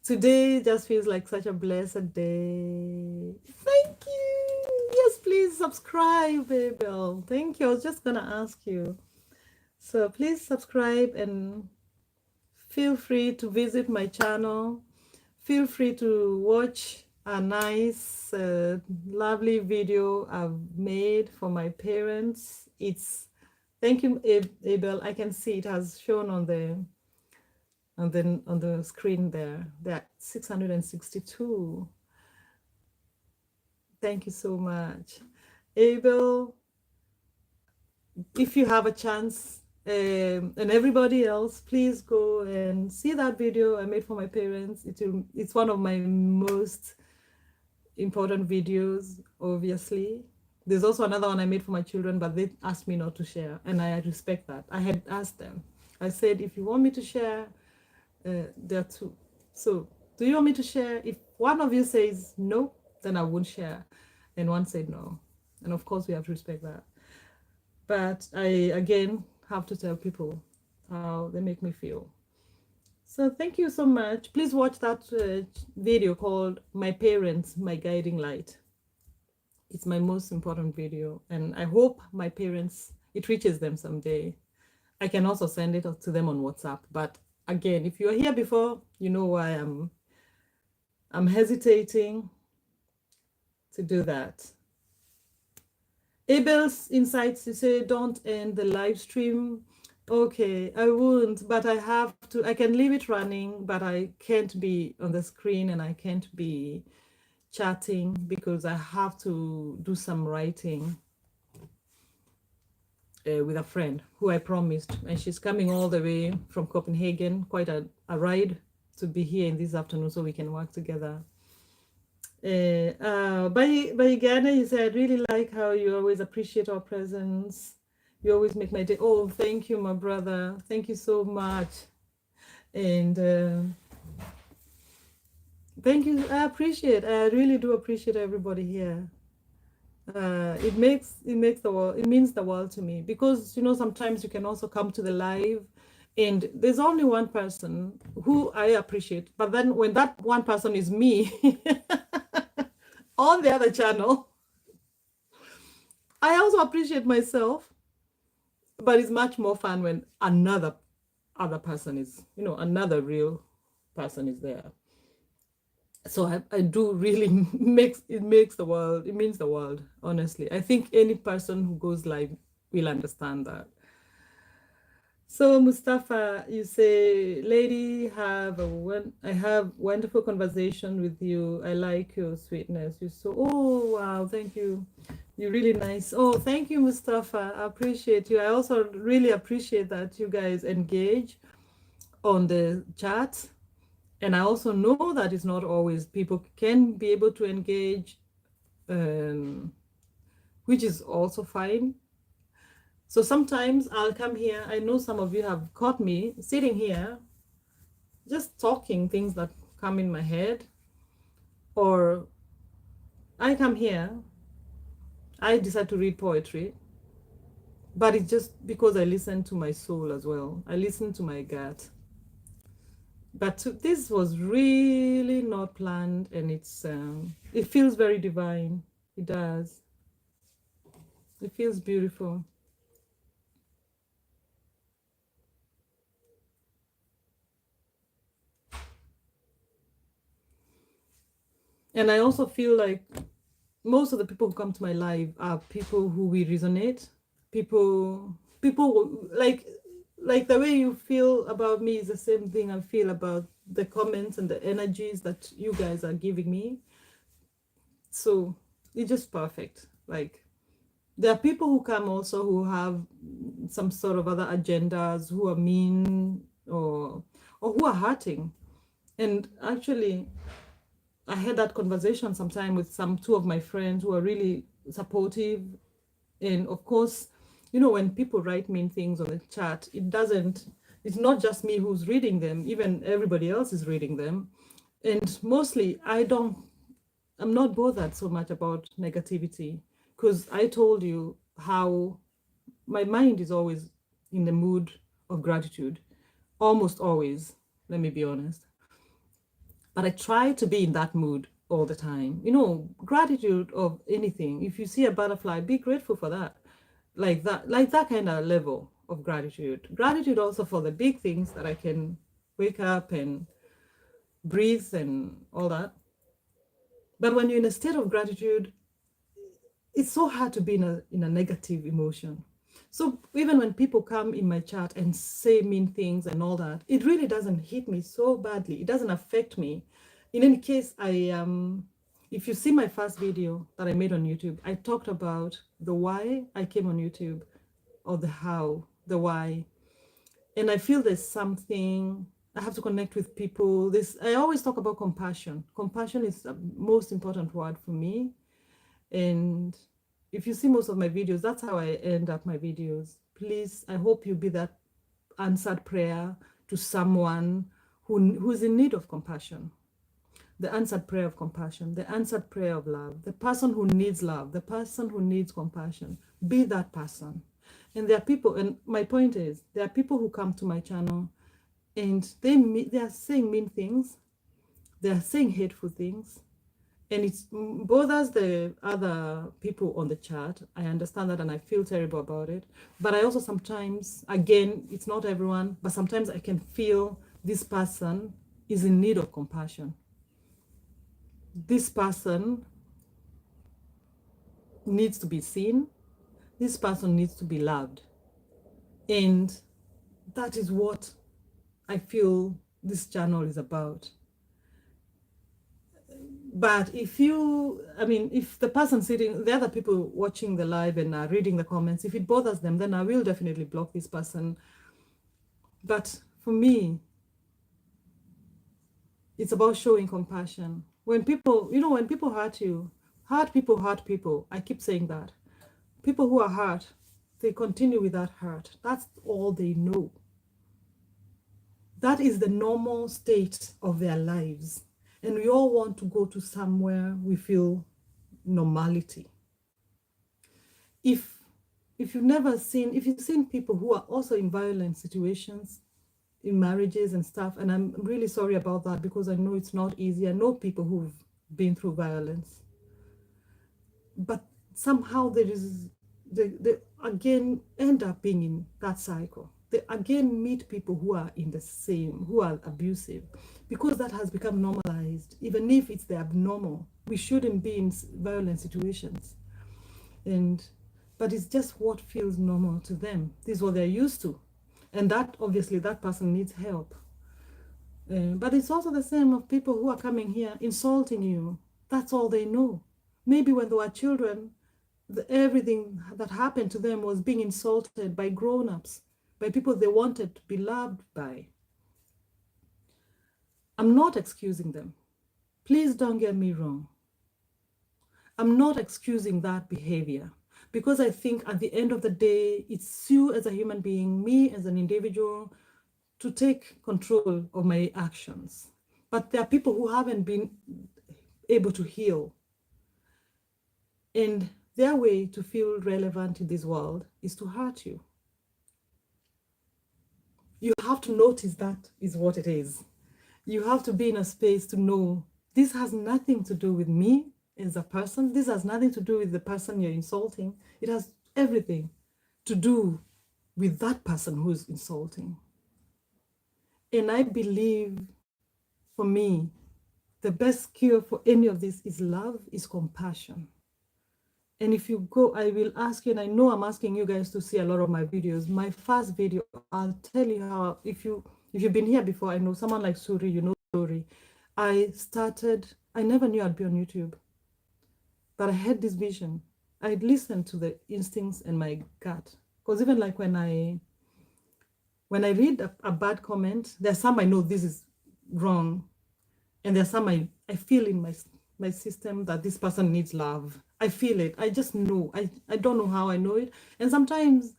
Today just feels like such a blessed day. Thank you. Yes, please subscribe, Abel. Thank you. I was just gonna ask you. So please subscribe and feel free to visit my channel. Feel free to watch a nice, lovely video I've made for my parents. Thank you, Abel. I can see it has shown on the screen there. They're 662. Thank you so much, Abel. If you have a chance, and everybody else, please go and see that video I made for my parents. It's one of my most important videos, obviously. There's also another one I made for my children, but they asked me not to share, and I respect that. I had asked them. I said, if you want me to share, there are two. So do you want me to share? If one of you says no, then I won't share. And one said no. And of course we have to respect that. But I, again, have to tell people how they make me feel. So thank you so much. Please watch that video called My Parents, My Guiding Light. It's my most important video. And I hope my parents, it reaches them someday. I can also send it to them on WhatsApp. But again, if you're here before, you know why I'm hesitating to do that. Abel's Insights, you say don't end the live stream. Okay, I won't, but I can leave it running, but I can't be on the screen and I can't be chatting because I have to do some writing with a friend who I promised, and she's coming all the way from Copenhagen, quite a ride to be here in this afternoon so we can work together. By Ghana, you said, I really like how you always appreciate our presence. You always make my day. Oh, thank you, my brother. Thank you so much. And thank you. I really do appreciate everybody here. It means the world to me, because sometimes you can also come to the live and there's only one person who I appreciate, but then when that one person is me on the other channel, I also appreciate myself, but it's much more fun when another person is, another real person is there. So I do really it means the world, honestly. I think any person who goes live will understand that. So Mustafa, you say, lady, I have wonderful conversation with you. I like your sweetness. Oh wow, thank you. You're really nice. Oh, thank you, Mustafa. I appreciate you. I also really appreciate that you guys engage on the chat. And I also know that it's not always people can be able to engage, which is also fine. So sometimes I'll come here. I know some of you have caught me sitting here, just talking things that come in my head. Or I come here, I decide to read poetry, but it's just because I listen to my soul as well. I listen to my gut. But this was really not planned, and it feels very divine. It does. It feels beautiful. And I also feel like most of the people who come to my live are people who we resonate. People like the way you feel about me is the same thing I feel about the comments and the energies that you guys are giving me. So it's just perfect. Like, there are people who come also who have some sort of other agendas, who are mean or who are hurting. And actually, I had that conversation sometime with two of my friends who are really supportive. And of course, when people write mean things on the chat, it's not just me who's reading them, even everybody else is reading them. And mostly, I'm not bothered so much about negativity, because I told you how my mind is always in the mood of gratitude, almost always, let me be honest. But I try to be in that mood all the time. Gratitude of anything. If you see a butterfly, be grateful for that. Like that kind of level of gratitude. Gratitude also for the big things that I can wake up and breathe and all that. But when you're in a state of gratitude, it's so hard to be in a negative emotion. So even when people come in my chat and say mean things and all that, it really doesn't hit me so badly. It doesn't affect me. In any case, if you see my first video that I made on YouTube, I talked about the why I came on YouTube, or the how, the why. And I feel there's something I have to connect with people. I always talk about compassion. Compassion is the most important word for me. And if you see most of my videos, that's how I end up my videos. Please, I hope you be that answered prayer to someone who's in need of compassion. The answered prayer of compassion, the answered prayer of love, the person who needs love, the person who needs compassion. Be that person. And there are people, and my point is, there are people who come to my channel and they are saying mean things, they are saying hateful things, and it bothers the other people on the chat. I understand that and I feel terrible about it. But I also sometimes, again, it's not everyone, but sometimes I can feel this person is in need of compassion. This person needs to be seen. This person needs to be loved. And that is what I feel this channel is about. But if the person sitting, the other people watching the live and are reading the comments, if it bothers them, then I will definitely block this person. But for me, it's about showing compassion. When people hurt you, hurt people. I keep saying that. People who are hurt, they continue with that hurt. That's all they know. That is the normal state of their lives. And we all want to go to somewhere we feel normality. If you've seen people who are also in violent situations, in marriages and stuff, and I'm really sorry about that because I know it's not easy. I know people who've been through violence. But somehow they again end up being in that cycle. They again meet people who are who are abusive, because that has become normalized. Even if it's the abnormal, we shouldn't be in violent situations. But it's just what feels normal to them. This is what they're used to. And that, obviously, that person needs help. But it's also the same of people who are coming here insulting you. That's all they know. Maybe when they were children, everything that happened to them was being insulted by grown-ups, by people they wanted to be loved by. I'm not excusing them. Please don't get me wrong. I'm not excusing that behavior, because I think at the end of the day, it's you as a human being, me as an individual, to take control of my actions. But there are people who haven't been able to heal. And their way to feel relevant in this world is to hurt you. You have to notice that is what it is. You have to be in a space to know this has nothing to do with me as a person. This has nothing to do with the person you're insulting. It has everything to do with that person who's insulting. And I believe, for me, the best cure for any of this is love, is compassion. And if you go, I will ask you, and I know I'm asking you guys to see a lot of my videos. My first video, I'll tell you how, if you've been here before, I know someone like Suri, you know Suri. I never knew I'd be on YouTube. But I had this vision. I'd listen to the instincts and my gut. Because even like when I read a bad comment, there's some I know this is wrong. And there's some I feel in my system that this person needs love. I feel it. I just know. I don't know how I know it. And sometimes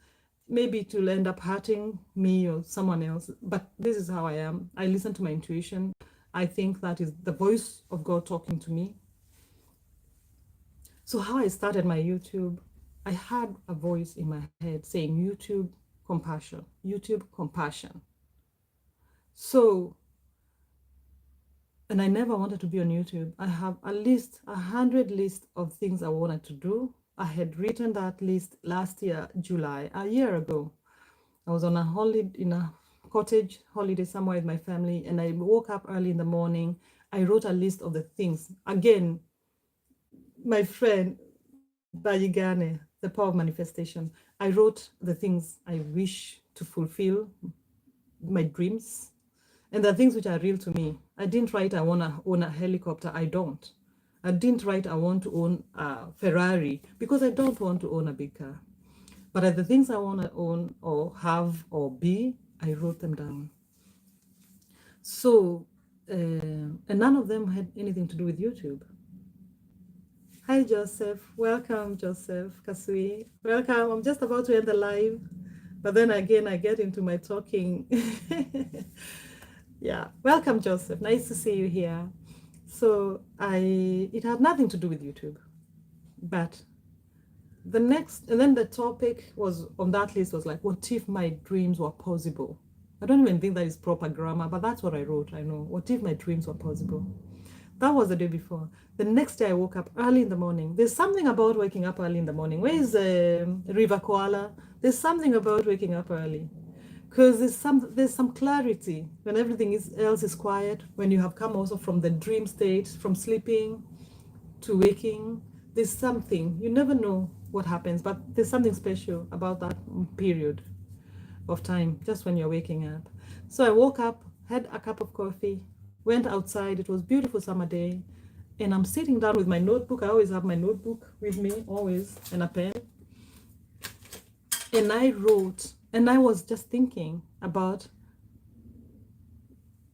maybe it will end up hurting me or someone else. But this is how I am. I listen to my intuition. I think that is the voice of God talking to me. So how I started my YouTube, I had a voice in my head saying YouTube compassion, YouTube compassion. So, and I never wanted to be on YouTube. I have at least 100 list of things I wanted to do. I had written that list last year, July, a year ago. I was on a holiday in a cottage holiday somewhere with my family, and I woke up early in the morning. I wrote a list of the things. Again, my friend Bayigane, The Power of Manifestation. I wrote the things I wish to fulfill, my dreams, and the things which are real to me. I didn't write I want to own a helicopter. I don't. I didn't write I want to own a Ferrari because I don't want to own a big car. But the things I want to own or have or be, I wrote them down. So, and none of them had anything to do with YouTube. Hi, Joseph. Welcome, Joseph Kasui. Welcome. I'm just about to end the live, but then again, I get into my talking. Yeah. Welcome, Joseph. Nice to see you here. So it had nothing to do with YouTube, but the next, and then the topic was on that list was like, what if my dreams were possible? I don't even think that is proper grammar, but that's what I wrote. I know. What if my dreams were possible? That was the day before. The next day I woke up early in the morning. There's something about waking up early in the morning. Where is River Koala? There's something about waking up early. Because there's some clarity when everything else is quiet, when you have come also from the dream state, from sleeping to waking. There's something, you never know what happens, but there's something special about that period of time, just when you're waking up. So I woke up, had a cup of coffee, went outside. It was a beautiful summer day, and I'm sitting down with my notebook. I always have my notebook with me, always, and a pen. And I wrote, and I was just thinking about,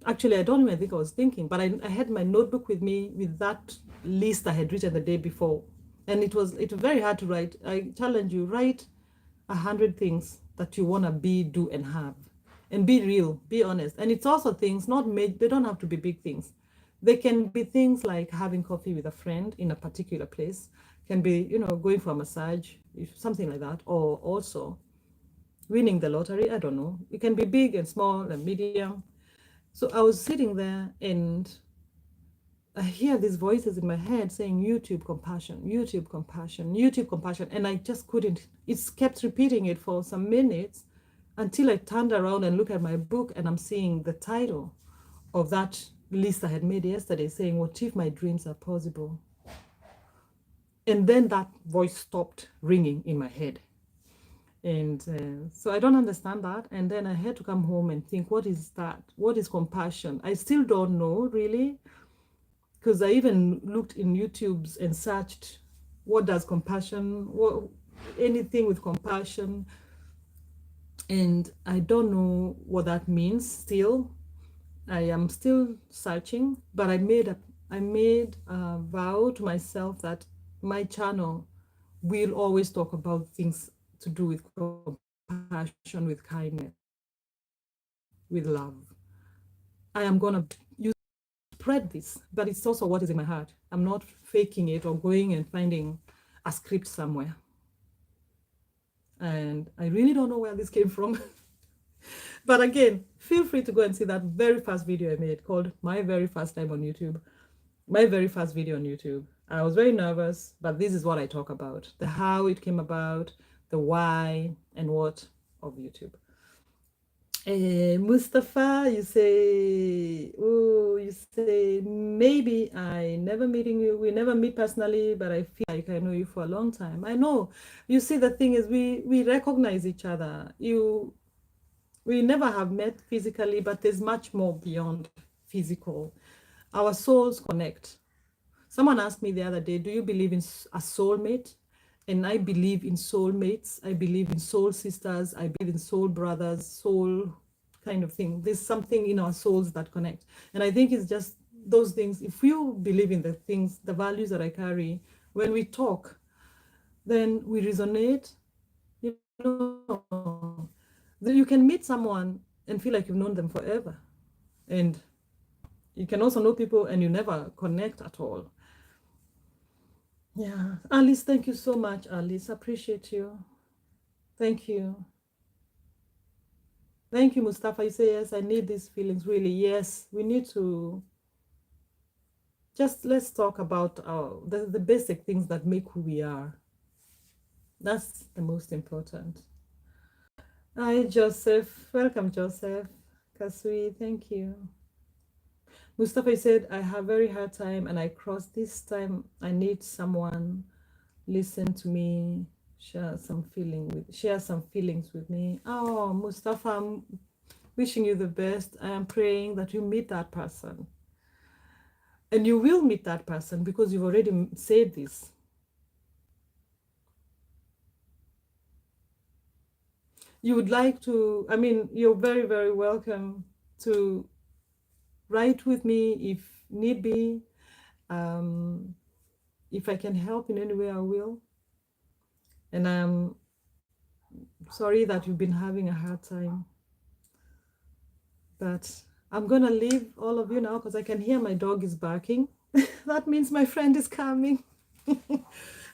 actually, I don't even think I was thinking, but I had my notebook with me with that list I had written the day before. And it was very hard to write. I challenge you, write 100 things that you want to be, do, and have. And be real, be honest. And it's also things not made, they don't have to be big things. They can be things like having coffee with a friend in a particular place, can be, going for a massage, something like that, or also winning the lottery. I don't know. It can be big and small and medium. So I was sitting there and I hear these voices in my head saying YouTube compassion, YouTube compassion, YouTube compassion. And I just couldn't, it kept repeating it for some minutes until I turned around and looked at my book and I'm seeing the title of that list I had made yesterday saying, what if my dreams are possible? And then that voice stopped ringing in my head. And so I don't understand that. And then I had to come home and think, what is that? What is compassion? I still don't know really, because I even looked in YouTube's and searched, what does compassion, anything with compassion. And I don't know what that means still. I am still searching, but I made a vow to myself that my channel will always talk about things to do with compassion, with kindness, with love. I am going to spread this, but it's also what is in my heart. I'm not faking it or going and finding a script somewhere. And I really don't know where this came from. But again, feel free to go and see that very first video I made called My Very First Time on YouTube. My very first video on YouTube. I was very nervous, but this is what I talk about. The how it came about, the why and what of YouTube. Mustafa, you say, maybe we never meet personally, but I feel like I know you for a long time. I know. You see, the thing is, we recognize each other. We never have met physically, but there's much more beyond physical. Our souls connect. Someone asked me the other day, do you believe in a soulmate? And I believe in soulmates. I believe in soul sisters. I believe in soul brothers, soul kind of thing. There's something in our souls that connect. And I think it's just those things. If you believe in the things, the values that I carry, when we talk, then we resonate. You know, you can meet someone and feel like you've known them forever. And you can also know people and you never connect at all. Yeah, Alice, thank you so much, Alice. Appreciate you. Thank you. Thank you, Mustafa. You say, yes, I need these feelings, really. Yes, we need to just let's talk about the basic things that make who we are. That's the most important. Hi, Joseph. Welcome, Joseph. Kasui, thank you. Mustafa said, I have very hard time and I cross this time. I need someone listen to me, share some feelings with me. Oh, Mustafa, I'm wishing you the best. I am praying that you meet that person. And you will meet that person because you've already said this. You would like to, I mean, you're very, very welcome to write with me if need be. If I can help in any way, I will. And I'm sorry that you've been having a hard time. But I'm going to leave all of you now because I can hear my dog is barking. That means my friend is coming.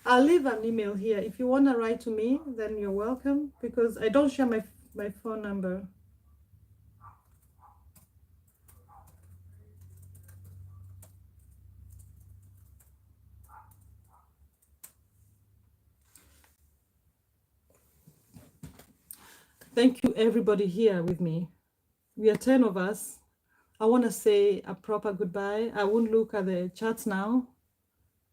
I'll leave an email here. If you want to write to me, then you're welcome because I don't share my phone number. Thank you, everybody here with me. We are 10 of us. I want to say a proper goodbye. I won't look at the chats now.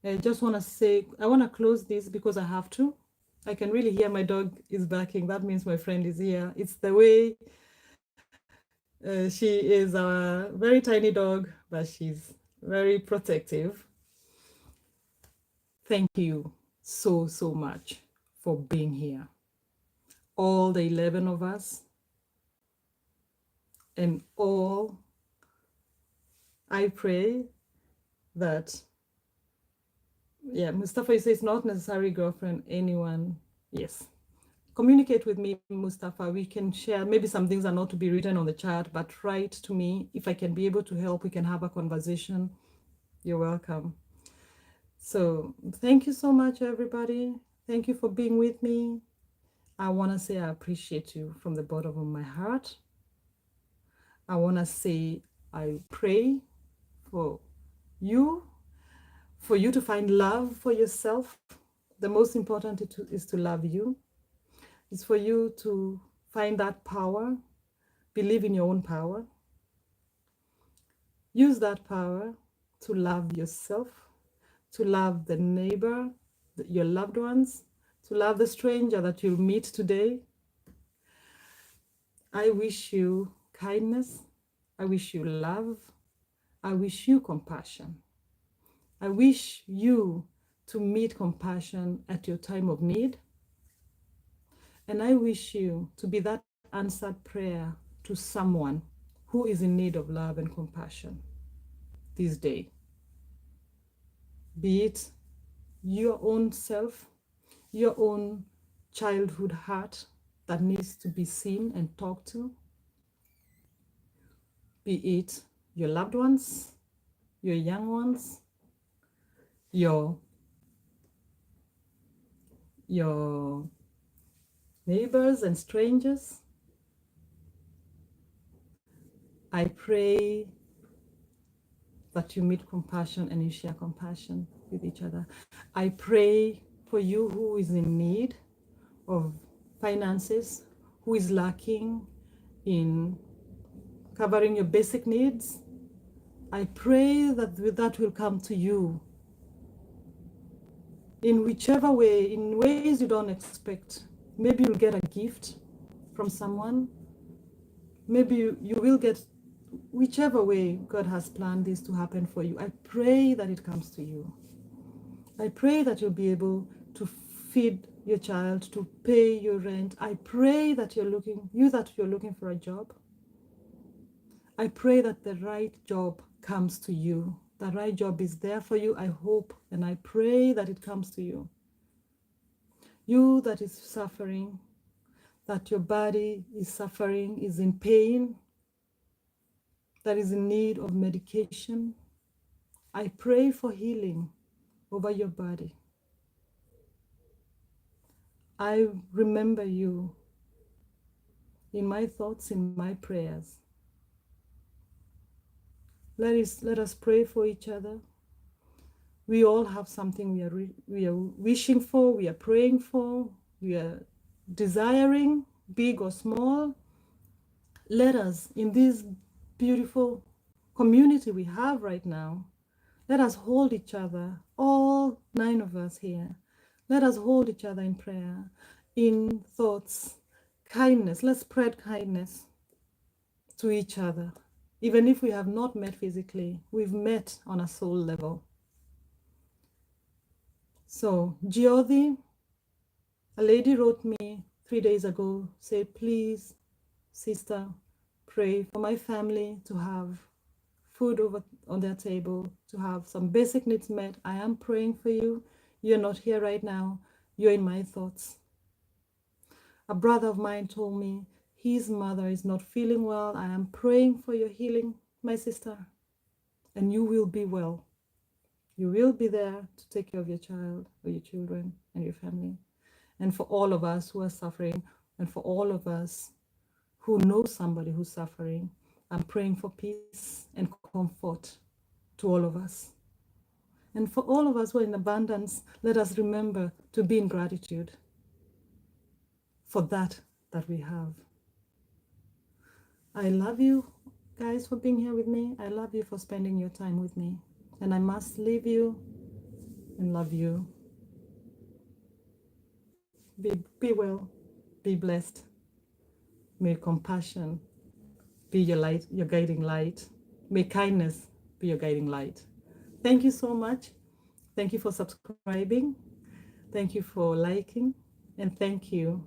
I just want to say, I want to close this because I have to. I can really hear my dog is barking. That means my friend is here. It's the way she is a very tiny dog, but she's very protective. Thank you so, so much for being here. All the 11 of us and all, I pray that, yeah, Mustafa says it's not necessary girlfriend, anyone. Yes. Communicate with me, Mustafa. We can share. Maybe some things are not to be written on the chat, but write to me. If I can be able to help, we can have a conversation. You're welcome. So thank you so much, everybody. Thank you for being with me. I want to say I appreciate you from the bottom of my heart. I want to say I pray for you to find love for yourself. The most important is to love you. It's for you to find that power, believe in your own power. Use that power to love yourself, to love the neighbor, your loved ones, to love the stranger that you'll meet today. I wish you kindness. I wish you love. I wish you compassion. I wish you to meet compassion at your time of need. And I wish you to be that answered prayer to someone who is in need of love and compassion this day. Be it your own self, your own childhood heart that needs to be seen and talked to. Be it your loved ones, your young ones, your neighbors and strangers. I pray that you meet compassion and you share compassion with each other. I pray for you who is in need of finances, who is lacking in covering your basic needs. I pray that that will come to you in whichever way, in ways you don't expect. Maybe you'll get a gift from someone. Maybe you will get whichever way God has planned this to happen for you, I pray that it comes to you. I pray that you'll be able to feed your child, to pay your rent. I pray that you're looking for a job. I pray that the right job comes to you. The right job is there for you, I hope, and I pray that it comes to you. You that is suffering, that your body is suffering, is in pain, that is in need of medication, I pray for healing over your body. I remember you in my thoughts, in my prayers. Let us pray for each other. We all have something we are wishing for, we are praying for, we are desiring, big or small. Let us, in this beautiful community we have right now, let us hold each other, all 9 of us here. Let us hold each other in prayer, in thoughts, kindness. Let's spread kindness to each other. Even if we have not met physically, we've met on a soul level. So, Jyoti, a lady wrote me 3 days ago, said, please, sister, pray for my family to have food over on their table, to have some basic needs met. I am praying for you. You're not here right now. You're in my thoughts. A brother of mine told me his mother is not feeling well. I am praying for your healing, my sister, and you will be well. You will be there to take care of your child or your children and your family. And for all of us who are suffering, and for all of us who know somebody who's suffering, I'm praying for peace and comfort to all of us. And for all of us who are in abundance, let us remember to be in gratitude for that we have. I love you guys for being here with me. I love you for spending your time with me. And I must leave you and love you. Be well, be blessed. May compassion be your light, your guiding light. May kindness be your guiding light. Thank you so much. Thank you for subscribing. Thank you for liking. And thank you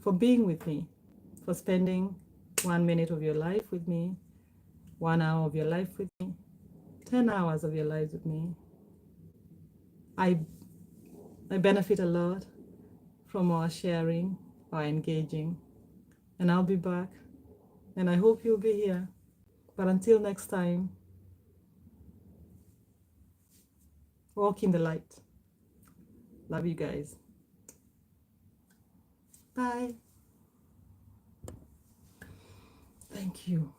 for being with me, for spending 1 minute of your life with me, 1 hour of your life with me, 10 hours of your lives with me. I benefit a lot from our sharing, our engaging, and I'll be back. And I hope you'll be here. But until next time, walk in the light. Love you guys. Bye. Thank you.